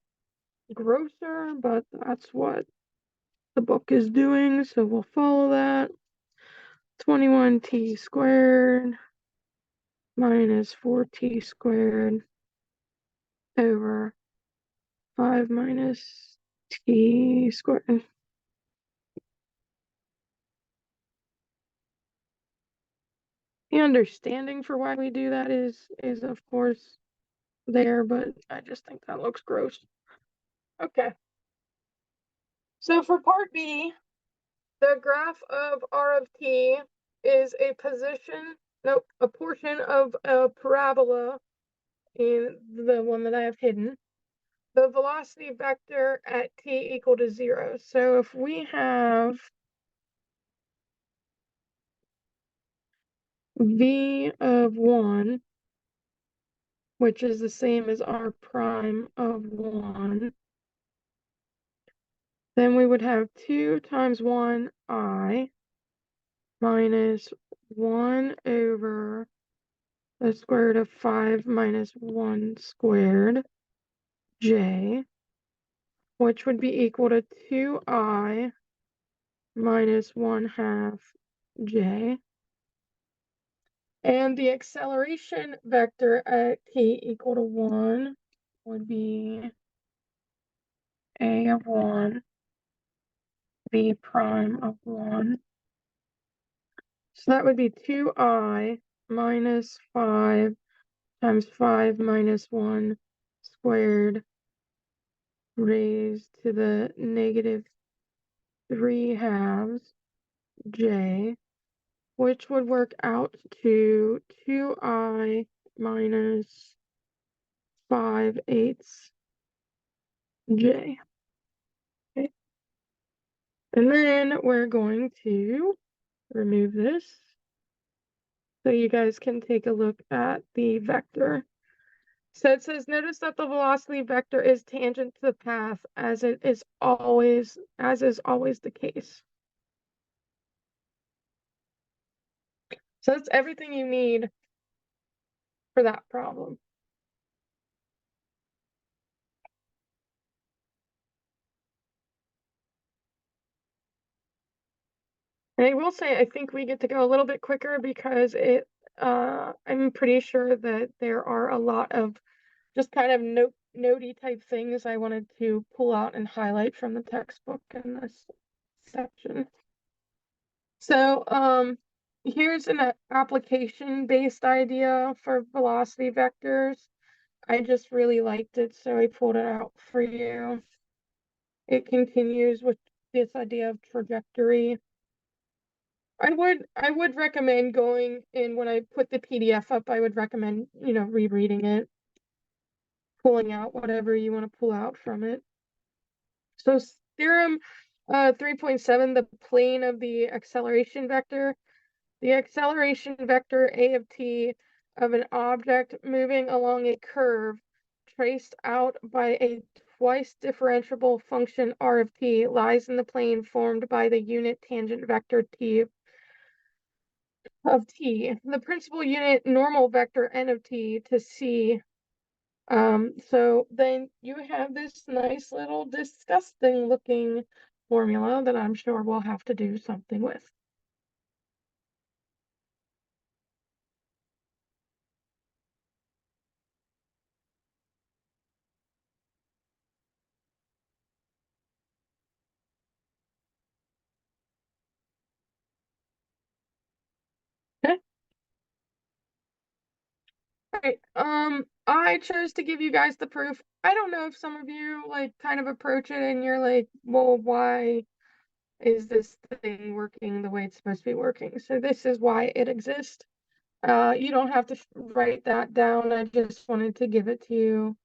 grosser, but that's what the book is doing, so we'll follow that. 21t squared minus 4t squared over 5 minus t squared. The understanding for why we do that is of course there, but I just think that looks gross. Okay. So for part B, the graph of r of t is a portion of a parabola in the one that I have hidden. The velocity vector at t equal to 0. So if we have v of 1, which is the same as r prime of 1, then we would have 2 times 1i minus 1 over the square root of 5 minus 1 squared j, which would be equal to 2i minus 1/2 j. And the acceleration vector at t equal to 1 would be a of 1, b prime of 1. So that would be 2i minus 5 times 5 minus 1 squared raised to the negative 3/2 j, which would work out to 2i minus 5/8 j. And then we're going to remove this so you guys can take a look at the vector. So it says, notice that the velocity vector is tangent to the path as is always the case. So that's everything you need for that problem. And I will say, I think we get to go a little bit quicker because I'm pretty sure that there are a lot of just kind of notey type things I wanted to pull out and highlight from the textbook in this section. So here's an application-based idea for velocity vectors. I just really liked it, so I pulled it out for you. It continues with this idea of trajectory. I would recommend going in when I put the PDF up, I would recommend, rereading it, pulling out whatever you want to pull out from it. So theorem 3.7, the plane of the acceleration vector. The acceleration vector A of t of an object moving along a curve traced out by a twice differentiable function r of t lies in the plane formed by the unit tangent vector t of t, the principal unit normal vector n of t to c. So then you have this nice little disgusting looking formula that I'm sure we'll have to do something with. Okay. All right. I chose to give you guys the proof. I don't know if some of you like kind of approach it and you're like, well, why is this thing working the way it's supposed to be working? So this is why it exists. You don't have to write that down. I just wanted to give it to you.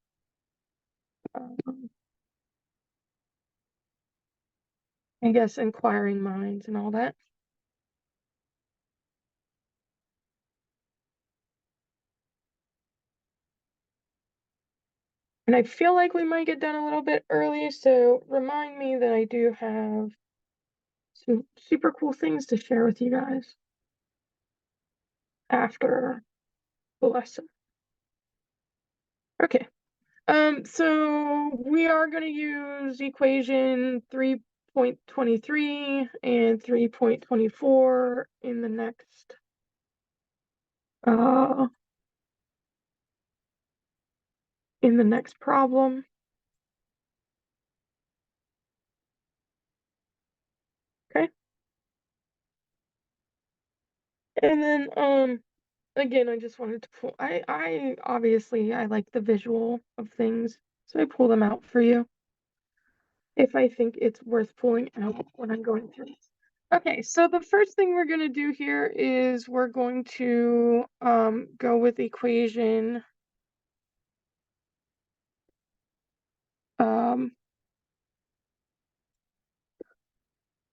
I guess inquiring minds and all that. And I feel like we might get done a little bit early, so remind me that I do have some super cool things to share with you guys after the lesson. Okay. So we are going to use equation 3.23 and 3.24 in the next problem. Okay. And then again, I just wanted to pull, I obviously I like the visual of things, so I pull them out for you if I think it's worth pulling out when I'm going through. Okay, so the first thing we're going to do here is we're going to go with equation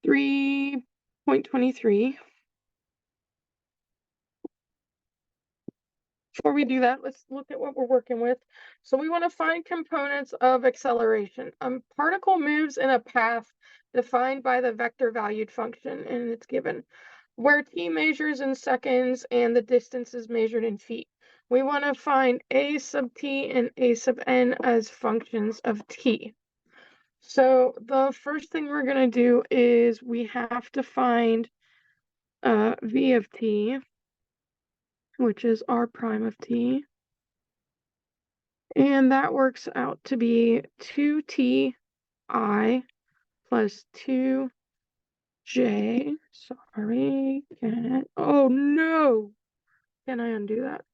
3.23. Before we do that, let's look at what we're working with. So we want to find components of acceleration. Particle moves in a path defined by the vector valued function, and it's given where t measures in seconds and the distance is measured in feet. We want to find a sub t and a sub n as functions of t. So the first thing we're going to do is we have to find v of t, which is r prime of t. And that works out to be 2ti plus 2j. Sorry. Oh no! Can I undo that?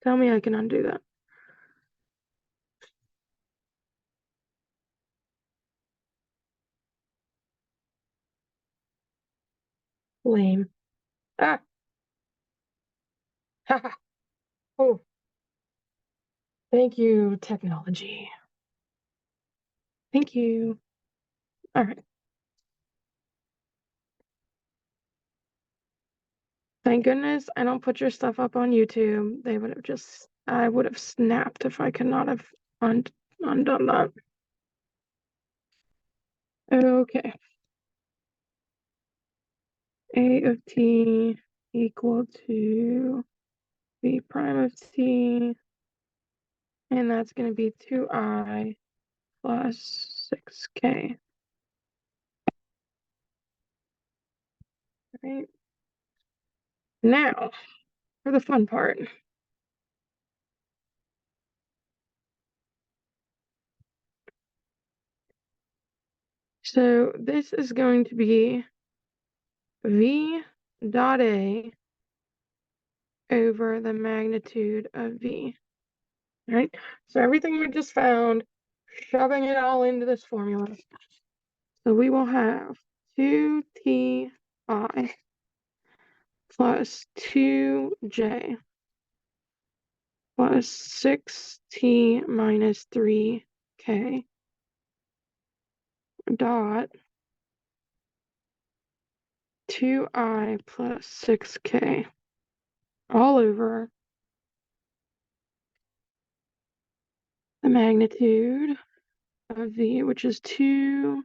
Tell me I can undo that. Lame. Ah! Haha. Oh. Thank you, technology. Thank you. All right. Thank goodness I don't put your stuff up on YouTube. They would have just, I would have snapped if I could not have undone that. Okay. A of t equal to b prime of t, and that's going to be 2i plus 6k. Right? Now, for the fun part. So this is going to be v dot a over the magnitude of v. Right? So everything we just found, shoving it all into this formula. So we will have 2ti plus 2j plus 6t minus 3k dot 2i plus 6k all over the magnitude of v, which is 2ti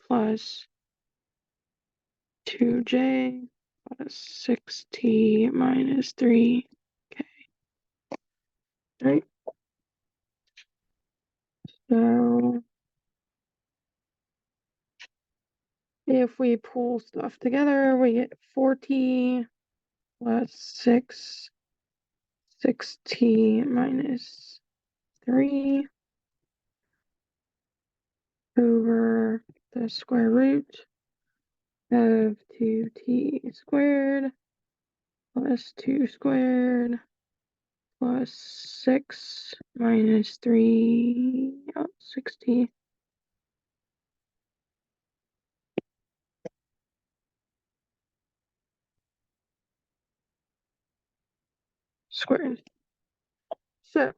plus 2j plus 6t minus 3k. Right? So if we pull stuff together, we get 4t plus 6t minus 3 over the square root of 2t squared plus 2 squared plus 6 minus 3, 6t squared. So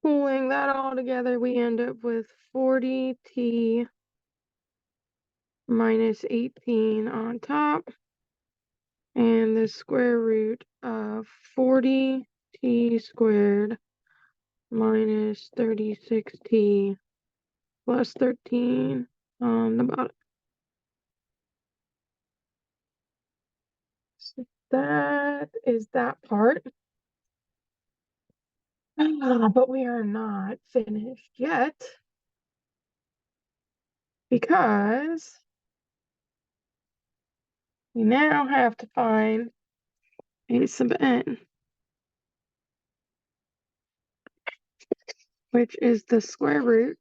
pulling that all together, we end up with 40t minus 18 on top, and the square root of 40t squared minus 36t plus 13 on the bottom. So that is that part. But we are not finished yet because we now have to find a sub n, which is the square root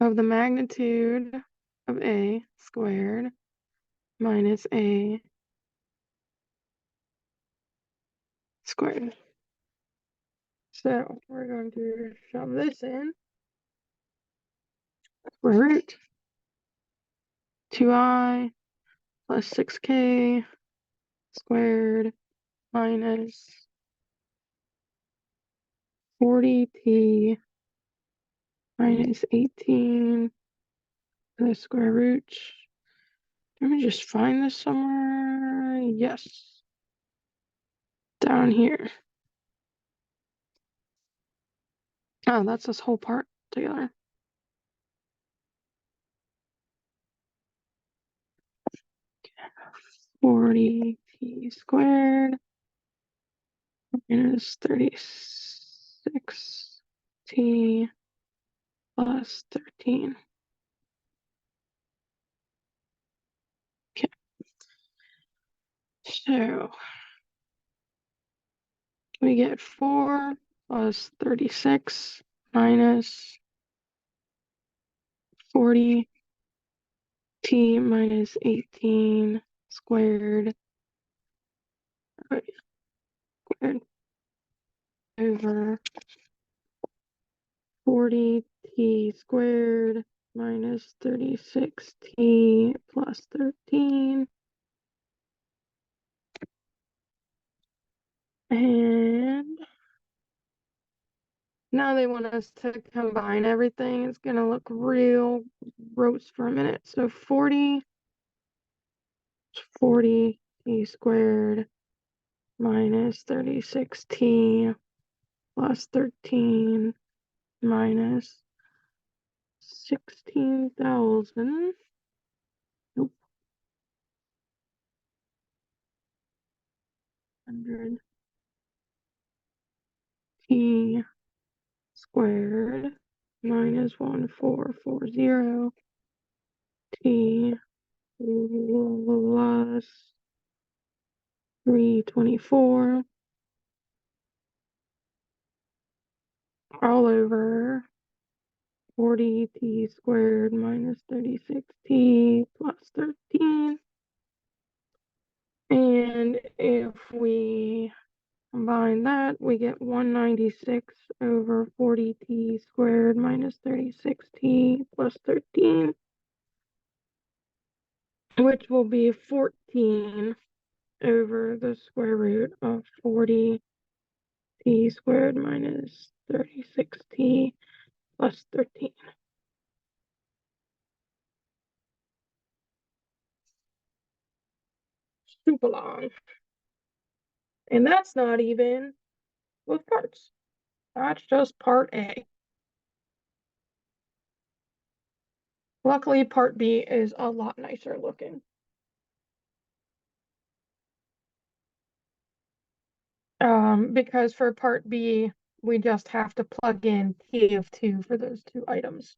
of the magnitude of a squared minus a squared. So we're going to shove this in. Square root 2i plus 6k squared minus 40t minus 18 to the square root. Let me just find this somewhere. Yes. Down here. Oh, that's this whole part together. Okay. 40t squared minus 36t plus 13. Okay. So we get 4 plus 36 minus 40t minus 18 squared, squared over 40t squared minus 36t plus 13. And now they want us to combine everything. It's going to look real gross for a minute. So 40 40t squared minus 36t plus 13 minus 16,000. Nope. 100 t squared minus 1440 t plus 324 all over 40t squared minus 36t plus 13. And if we combine that, we get 196 over 40t squared minus 36t plus 13, which will be 14 over the square root of 40t squared minus 36t plus 13. Super long. And that's not even both parts. That's just part A. Luckily, part B is a lot nicer looking. Because for part B, we just have to plug in T of 2 for those two items.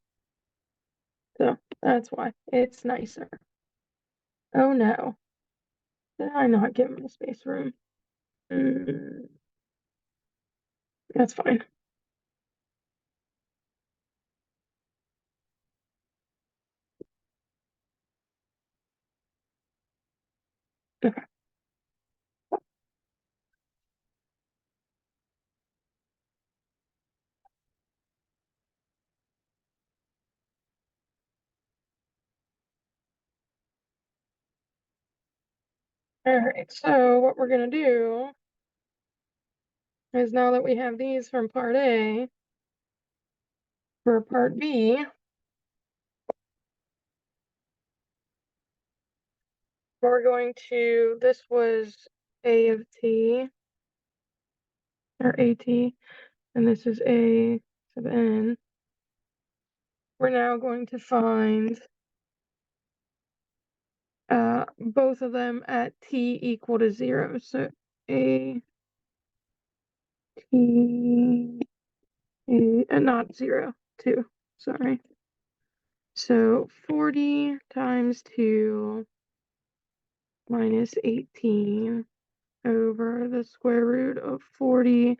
So that's why it's nicer. Oh no. Did I not get my space room? That's fine. Okay. All right, so what we're gonna do is now that we have these from part A, for part B, we're going to, this was A of T, or AT, and this is A sub N. We're now going to find both of them at T equal to 0. So A T, not 0, 2, sorry. So 40 times 2 minus 18 over the square root of 40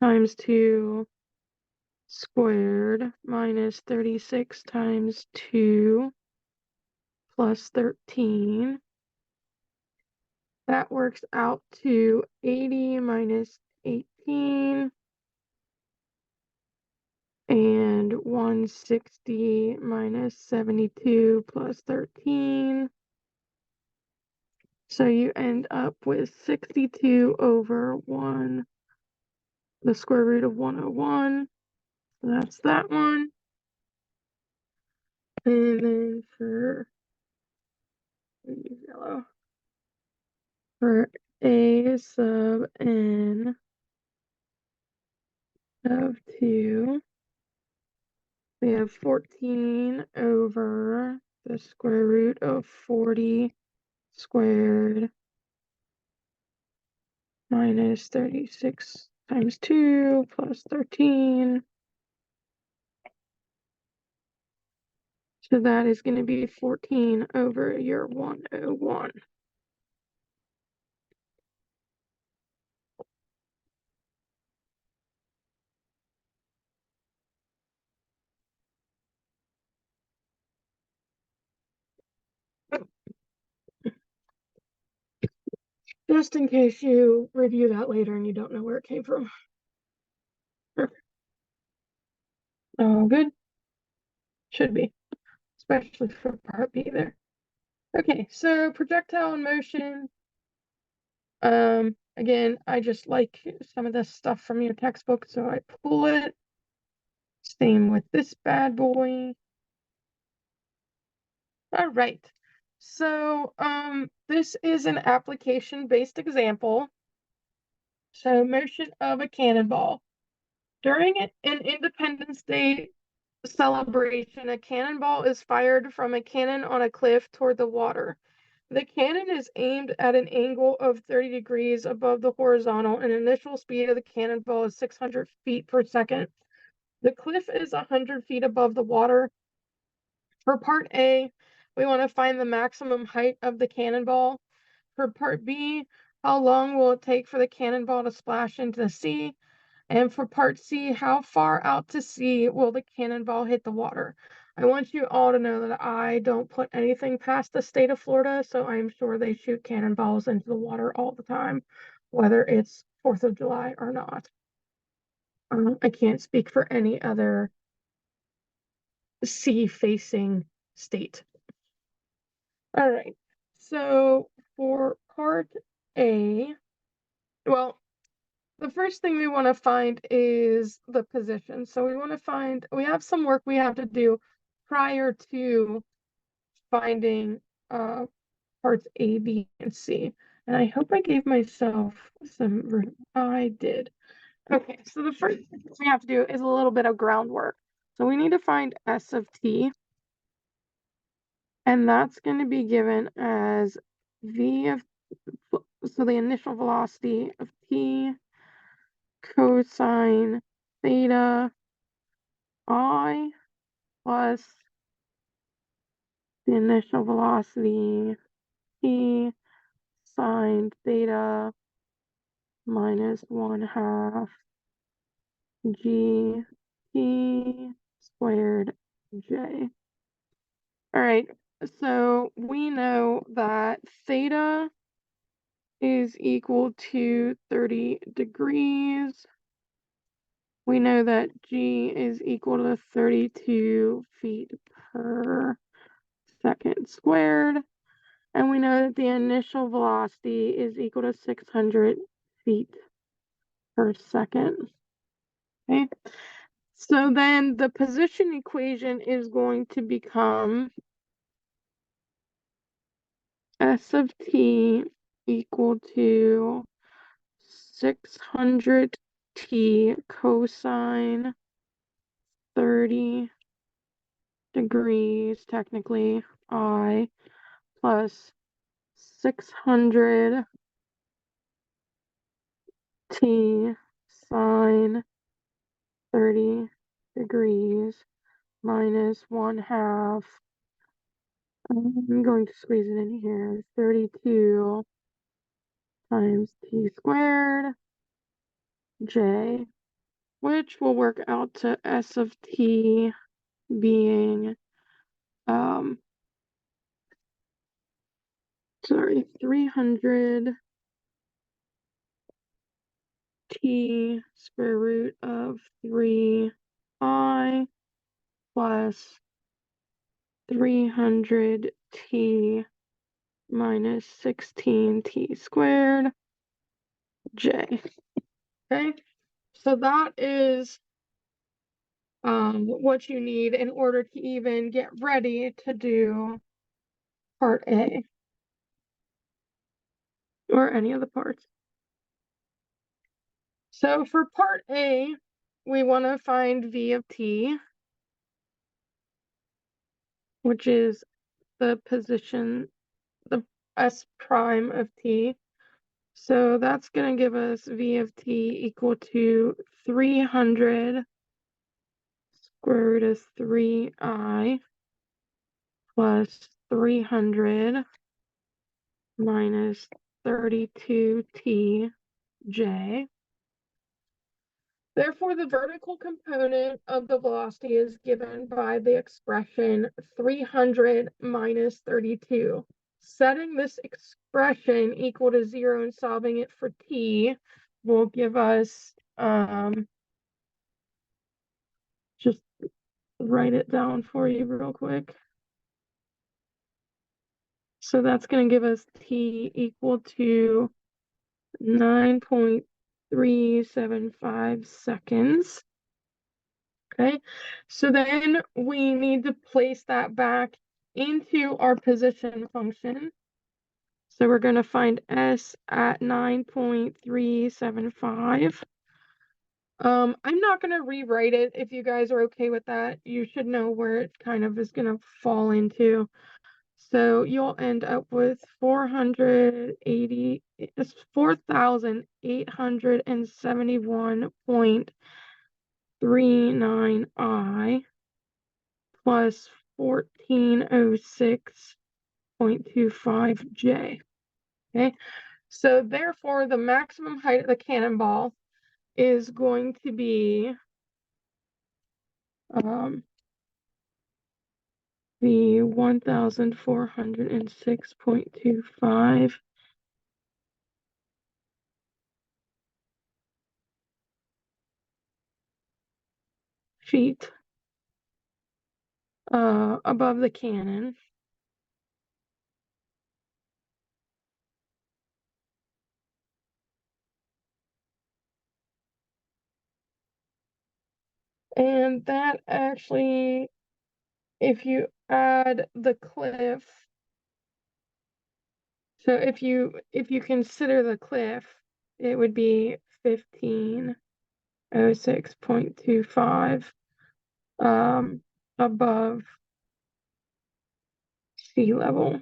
times 2 squared minus 36 times 2 plus 13. That works out to 80 minus 18 and 160 minus 72 plus 13. So you end up with 62 over 1, the square root of 101. So that's that one. And then for yellow, for A sub N of 2, we have 14 over the square root of 40 squared minus 36 times 2 plus 13. So that is going to be 14 over your 101. Just in case you review that later and you don't know where it came from. Perfect. All good. Should be, especially for part B there. Okay, so projectile in motion. Again, I just like some of this stuff from your textbook, so I pull it. Same with this bad boy. All right, So, this is an application-based example. So, motion of a cannonball. During an Independence Day celebration, a cannonball is fired from a cannon on a cliff toward the water. The cannon is aimed at an angle of 30 degrees above the horizontal, and initial speed of the cannonball is 600 feet per second. The cliff is 100 feet above the water. For part A, we want to find the maximum height of the cannonball. For part B, how long will it take for the cannonball to splash into the sea? And for part C, how far out to sea will the cannonball hit the water? I want you all to know that I don't put anything past the state of Florida, so I'm sure they shoot cannonballs into the water all the time, whether it's 4th of July or not. I can't speak for any other sea-facing state. All right, so for part A, well, the first thing we want to find is the position. So we have some work we have to do prior to finding parts A, B, and C. And I hope I gave myself some room. I did. Okay, so the first thing we have to do is a little bit of groundwork. So we need to find S of t, and that's going to be given as v of, so the initial velocity of t cosine theta I plus the initial velocity t sine theta minus 1/2 g t squared j. All right, so we know that theta is equal to 30 degrees. We know that g is equal to 32 feet per second squared. And we know that the initial velocity is equal to 600 feet per second. Okay, so then the position equation is going to become S of t equal to 600 t cosine 30 degrees, technically, I, plus 600 t sine 30 degrees minus 1/2. I'm going to squeeze it in here. 32 times t squared j, which will work out to S of t being 300 t square root of 3I plus 300 t minus 16 t squared j. Okay, so that is what you need in order to even get ready to do part A or any of the parts. So for part A, we want to find v of t, which is the position, the s prime of t. So that's going to give us v of t equal to 300 square root of 3I plus 300 minus 32t j. Therefore, the vertical component of the velocity is given by the expression 300 minus 32. Setting this expression equal to 0 and solving it for t will give us, just write it down for you real quick. So that's going to give us t equal to 9.375 seconds. Okay, so then we need to place that back into our position function. So we're going to find S at 9.375. I'm not going to rewrite it if you guys are okay with that. You should know where it kind of is going to fall into. So you'll end up with 4,871.39 I plus 1406.25 J. Okay, so therefore the maximum height of the cannonball is going to be the 1,406.25 feet above the cannon. And that actually, if you add the cliff, so if you consider the cliff, it would be 1506.25 above sea level.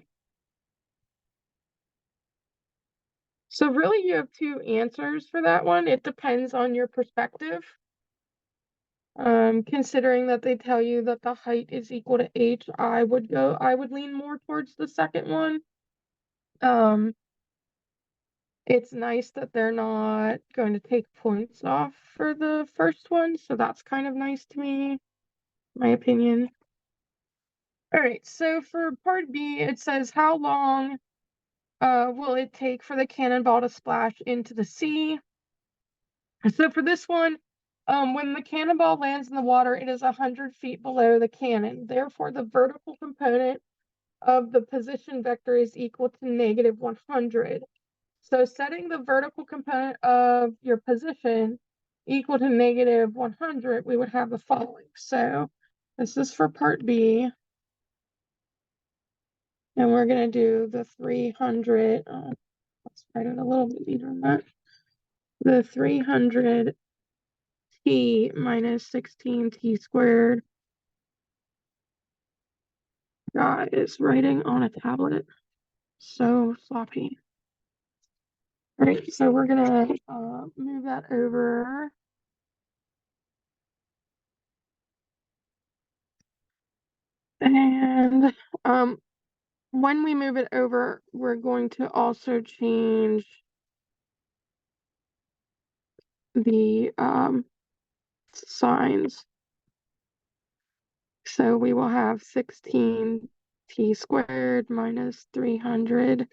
So really you have two answers for that one. It depends on your perspective. Considering that they tell you that the height is equal to h, I would lean more towards the second one. It's nice that they're not going to take points off for the first one, so that's kind of nice to me, my opinion. All right, so for part B, it says how long will it take for the cannonball to splash into the sea? So for this one, when the cannonball lands in the water, it is 100 feet below the cannon. Therefore, the vertical component of the position vector is equal to negative 100. So setting the vertical component of your position equal to negative 100, we would have the following. So this is for part B. And we're going to do the 300. Let's write it a little bit neater than that. The 300 t minus 16t squared. God is writing on a tablet. So sloppy. All right, so we're gonna move that over. And when we move it over, we're going to also change the signs. So we will have 16t squared minus 300t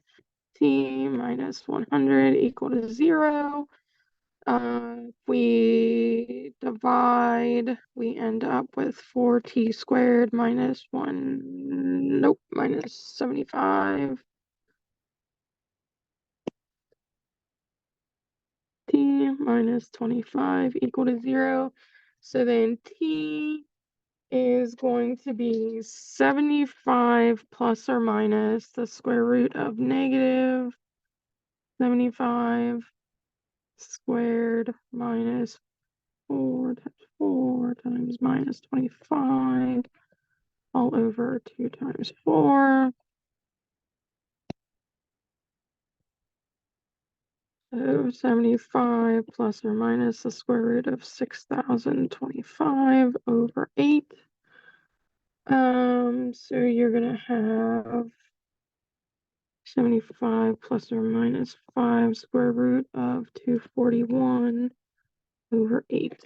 minus 100 equal to 0. We divide, we end up with 4t squared minus 75. T minus 25 equal to 0. So then t is going to be 75 plus or minus the square root of negative 75 squared minus 4 times 4 times minus 25 all over 2 times 4. So 75 plus or minus the square root of 6,025 over 8. So you're gonna have 75 plus or minus 5 square root of 241 over 8.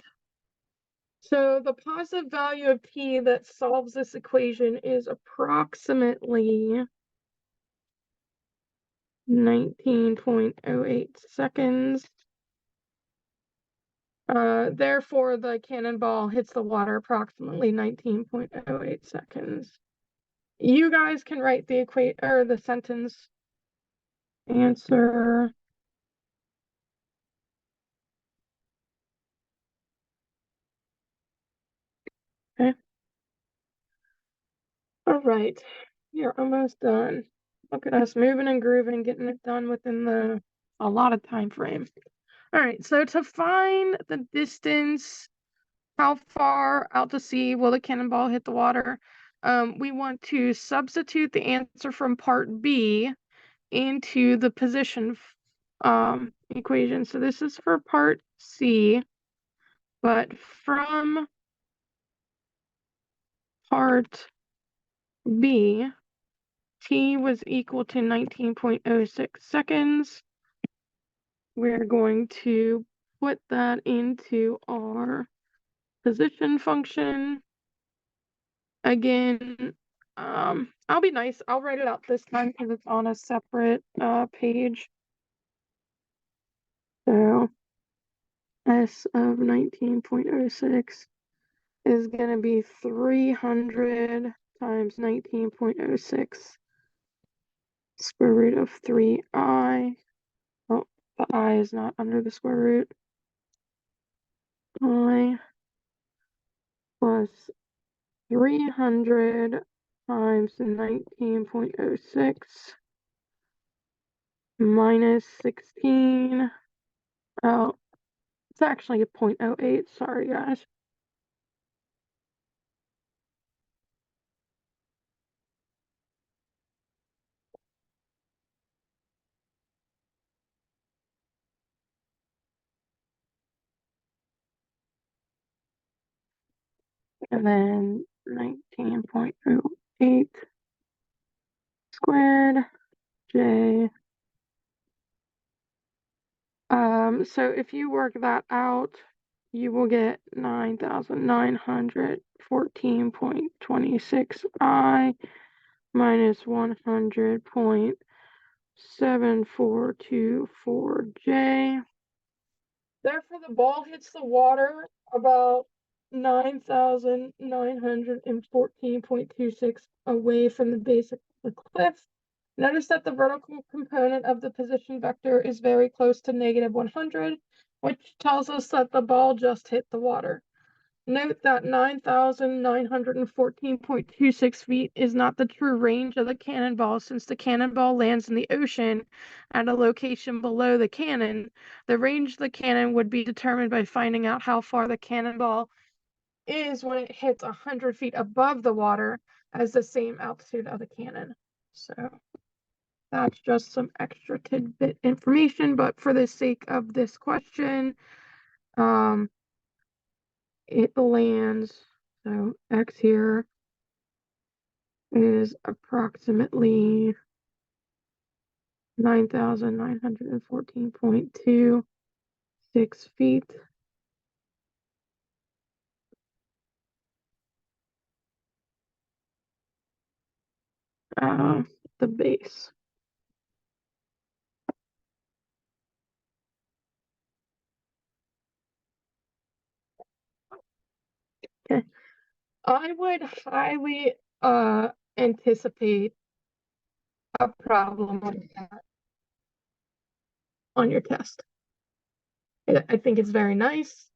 So the positive value of t that solves this equation is approximately 19.08 seconds. Therefore, the cannonball hits the water approximately 19.08 seconds. You guys can write the the sentence answer. Okay. All right. You're almost done. Look at us moving and grooving, getting it done within a lot of time frame. All right, so to find the distance, how far out to sea will the cannonball hit the water? We want to substitute the answer from part B into the position equation. So this is for part C, but from part B, T was equal to 19.06 seconds. We're going to put that into our position function. Again, I'll be nice. I'll write it out this time because it's on a separate page. So S of 19.06 is going to be 300 times 19.06 square root of 3i. Oh, the I is not under the square root. I plus 300 times 19.06 minus 16. Oh, it's actually a 0.08. Sorry, guys. And then 19.08 squared J. So if you work that out, you will get 9,914.26 I minus 100.742 J. Therefore, the ball hits the water about 9,914.26 away from the base of the cliff. Notice that the vertical component of the position vector is very close to negative 100, which tells us that the ball just hit the water. Note that 9,914.26 feet is not the true range of the cannonball, since the cannonball lands in the ocean at a location below the cannon. The range of the cannon would be determined by finding out how far the cannonball is when it hits 100 feet above the water as the same altitude of the cannon. So that's just some extra tidbit information, but for the sake of this question, it lands, so X here is approximately 9,914.26 feet. The base. Okay. I would highly anticipate a problem like that on your test. I think it's very nice.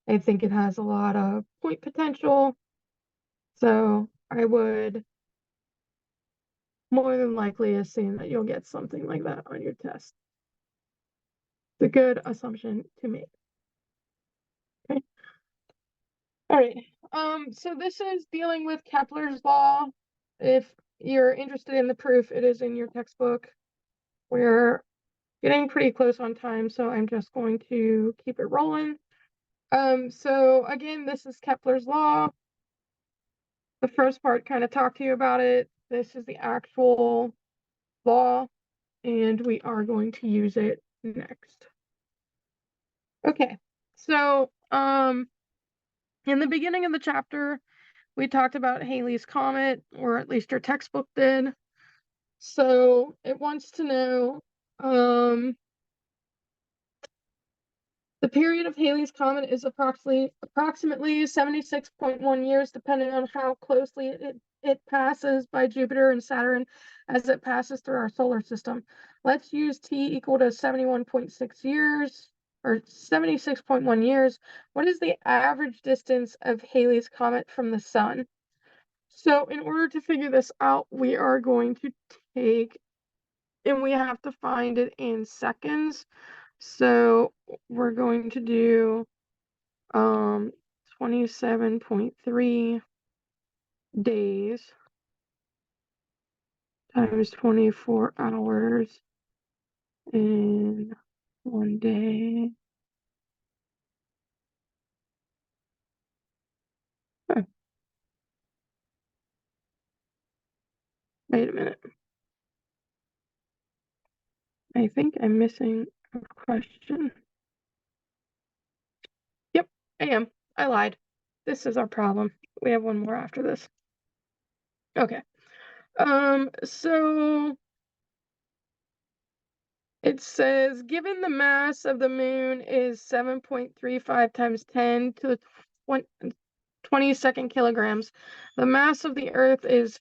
I think it has a lot of point potential. So I would more than likely assume that you'll get something like that on your test. It's a good assumption to make. Okay. All right. So this is dealing with Kepler's law. If you're interested in the proof, it is in your textbook. We're getting pretty close on time, so I'm just going to keep it rolling. So again, this is Kepler's law. The first part kind of talked to you about it. This is the actual law, and we are going to use it next. Okay, so in the beginning of the chapter, we talked about Halley's Comet, or at least your textbook did. So it wants to know the period of Halley's Comet is approximately 76.1 years, depending on how closely it passes by Jupiter and Saturn as it passes through our solar system. Let's use T equal to 71.6 years, or 76.1 years. What is the average distance of Halley's Comet from the sun? So in order to figure this out, we are going to take, and we have to find it in seconds. So we're going to do 27.3 days times 24 hours in 1 day. Oh, wait a minute. I think I'm missing a question. Yep, I am. I lied. This is our problem. We have one more after this. Okay. So it says, given the mass of the moon is 7.35 times 10 to the 22nd kilograms, the mass of the Earth is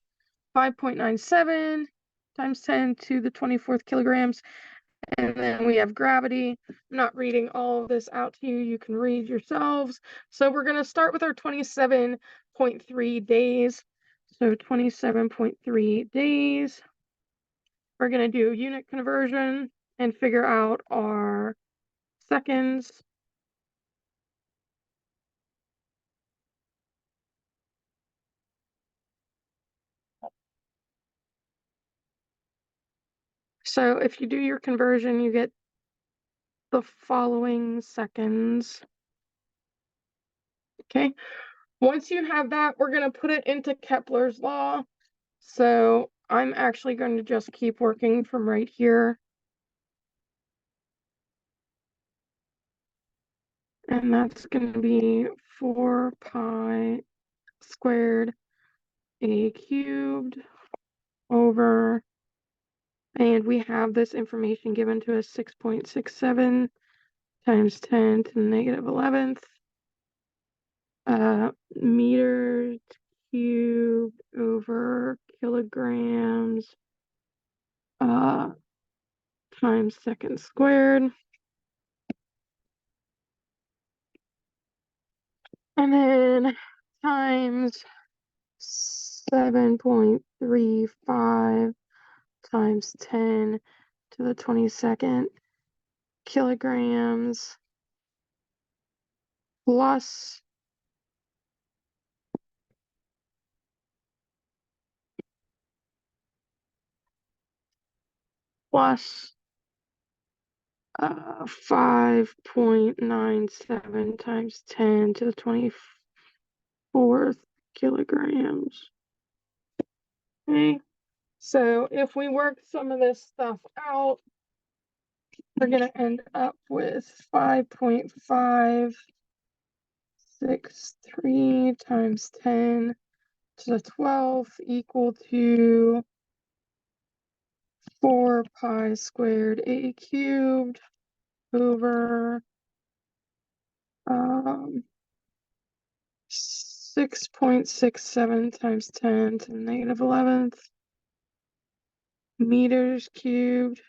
5.97 times 10 to the 24th kilograms. And then we have gravity. I'm not reading all of this out to you. You can read yourselves. So we're going to start with our 27.3 days. So 27.3 days. We're going to do unit conversion and figure out our seconds. So if you do your conversion, you get the following seconds. Okay. Once you have that, we're going to put it into Kepler's law. So I'm actually going to just keep working from right here. And that's going to be 4 pi squared a cubed over, and we have this information given to us, 6.67 times 10 to the negative 11th meters cubed over kilograms times seconds squared. And then times 7.35 times 10 to the 22nd kilograms plus plus 5.97 times 10 to the 24th kilograms. Okay, so if we work some of this stuff out, we're going to end up with 5.563 times 10 to the 12th equal to 4 pi squared a cubed over 6.67 times 10 to the negative 11th meters cubed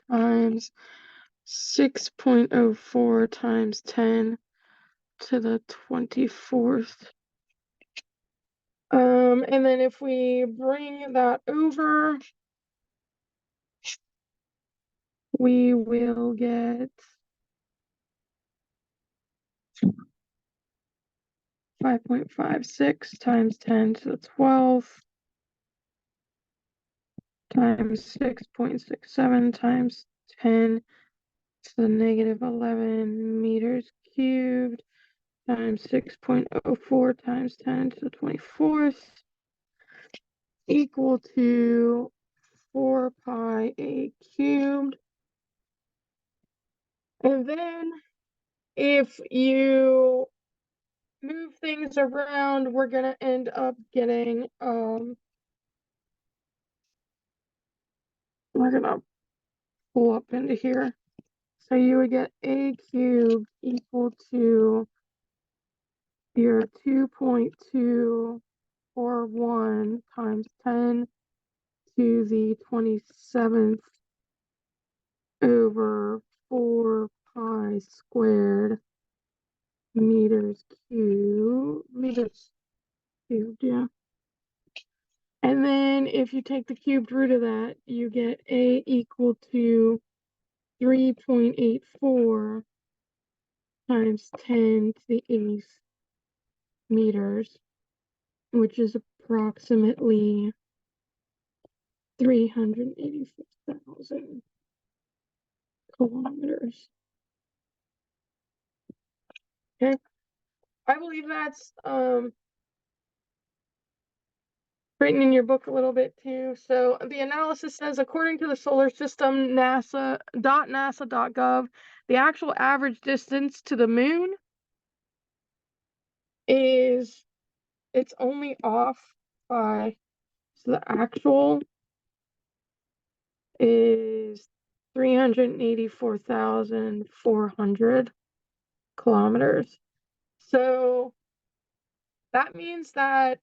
times 6.04 times 10 to the 24th. And then if we bring that over, we will get 5.56 times 10 to the 12th times 6.67 times 10 to the negative 11 meters cubed times 6.04 times 10 to the 24th equal to 4 pi a cubed. And then if you move things around, we're going to end up getting, we're going to pull up into here. So you would get a cubed equal to your 2.241 times 10 to the 27th over 4 pi squared meters meters cubed, yeah. And then if you take the cubed root of that, you get A equal to 3.84 times 10 to the 8th meters, which is approximately 384,000 kilometers. Okay, I believe that's written in your book a little bit too. So the analysis says, according to the solar system nasa.gov, the actual average distance to the moon is, it's only off by, so the actual is 384,400 kilometers. So that means that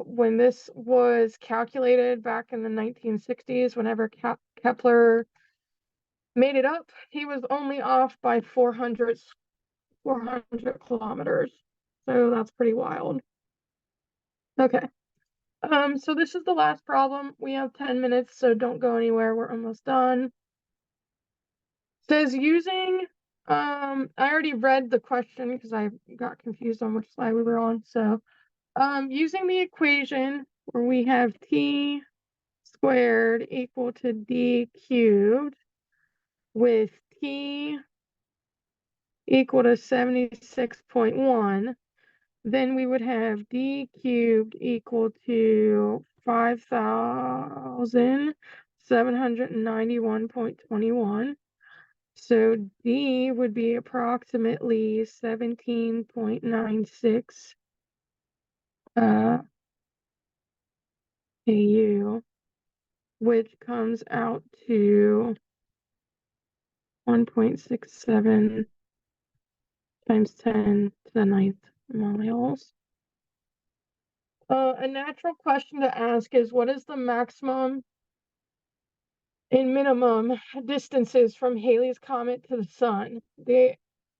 when this was calculated back in the 1960s, whenever Kepler made it up, he was only off by 400 kilometers. So that's pretty wild. Okay. So this is the last problem. We have 10 minutes, so don't go anywhere. We're almost done. Says using, I already read the question because I got confused on which slide we were on. So, using the equation where we have t squared equal to d cubed with t equal to 76.1, then we would have d cubed equal to 5,791.21. So D would be approximately 17.96 AU, which comes out to 1.67 times 10 to the 9th miles. A natural question to ask is, what is the maximum and minimum distances from Halley's Comet to the Sun? The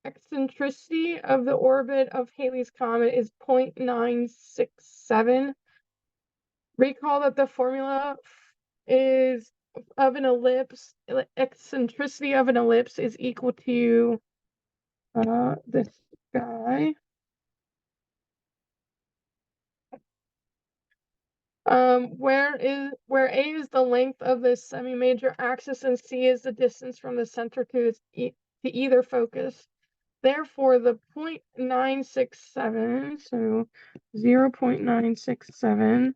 eccentricity of the orbit of Halley's Comet is 0.967. Recall that the formula is of an ellipse, eccentricity of an ellipse is equal to this guy. Where A is the length of the semi-major axis and C is the distance from the center to either focus. Therefore, the 0.967, so 0.967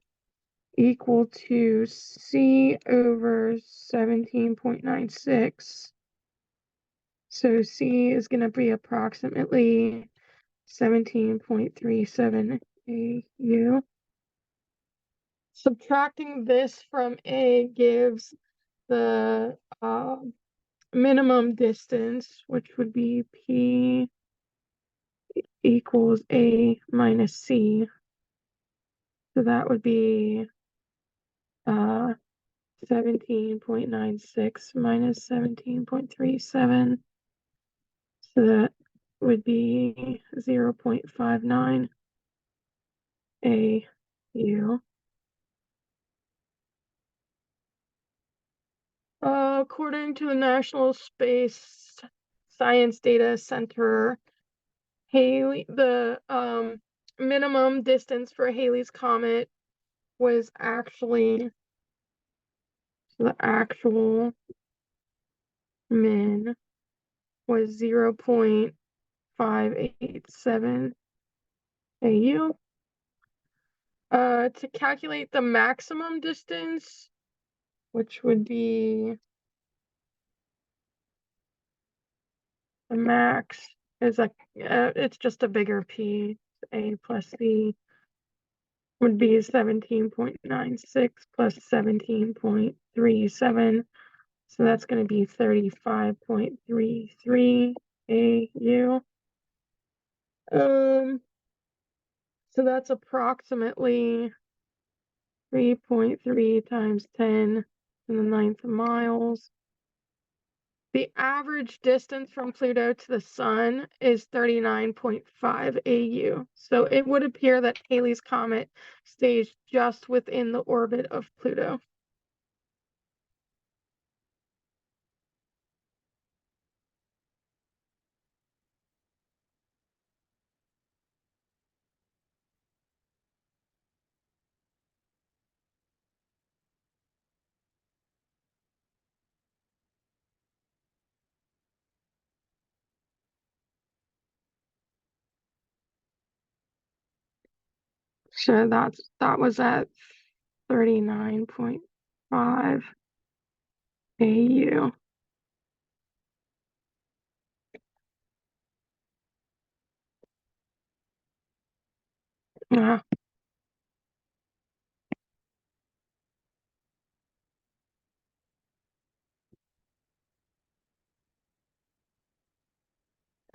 equal to C over 17.96. So C is going to be approximately 17.37 AU. Subtracting this from A gives the minimum distance, which would be P equals A minus C. So that would be 17.96 minus 17.37. So that would be 0.59 AU. According to the National Space Science Data Center, the minimum distance for Halley's Comet was actually, the actual min was 0.587 AU. To calculate the maximum distance, which would be the max, is it's just a bigger P. A plus C would be 17.96 plus 17.37. So that's going to be 35.33 AU. So that's approximately 3.3 times 10 to the 9th miles. The average distance from Pluto to the sun is 39.5 AU. So it would appear that Halley's Comet stays just within the orbit of Pluto. So that was at 39.5 AU. Yeah.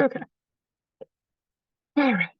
Okay. All right.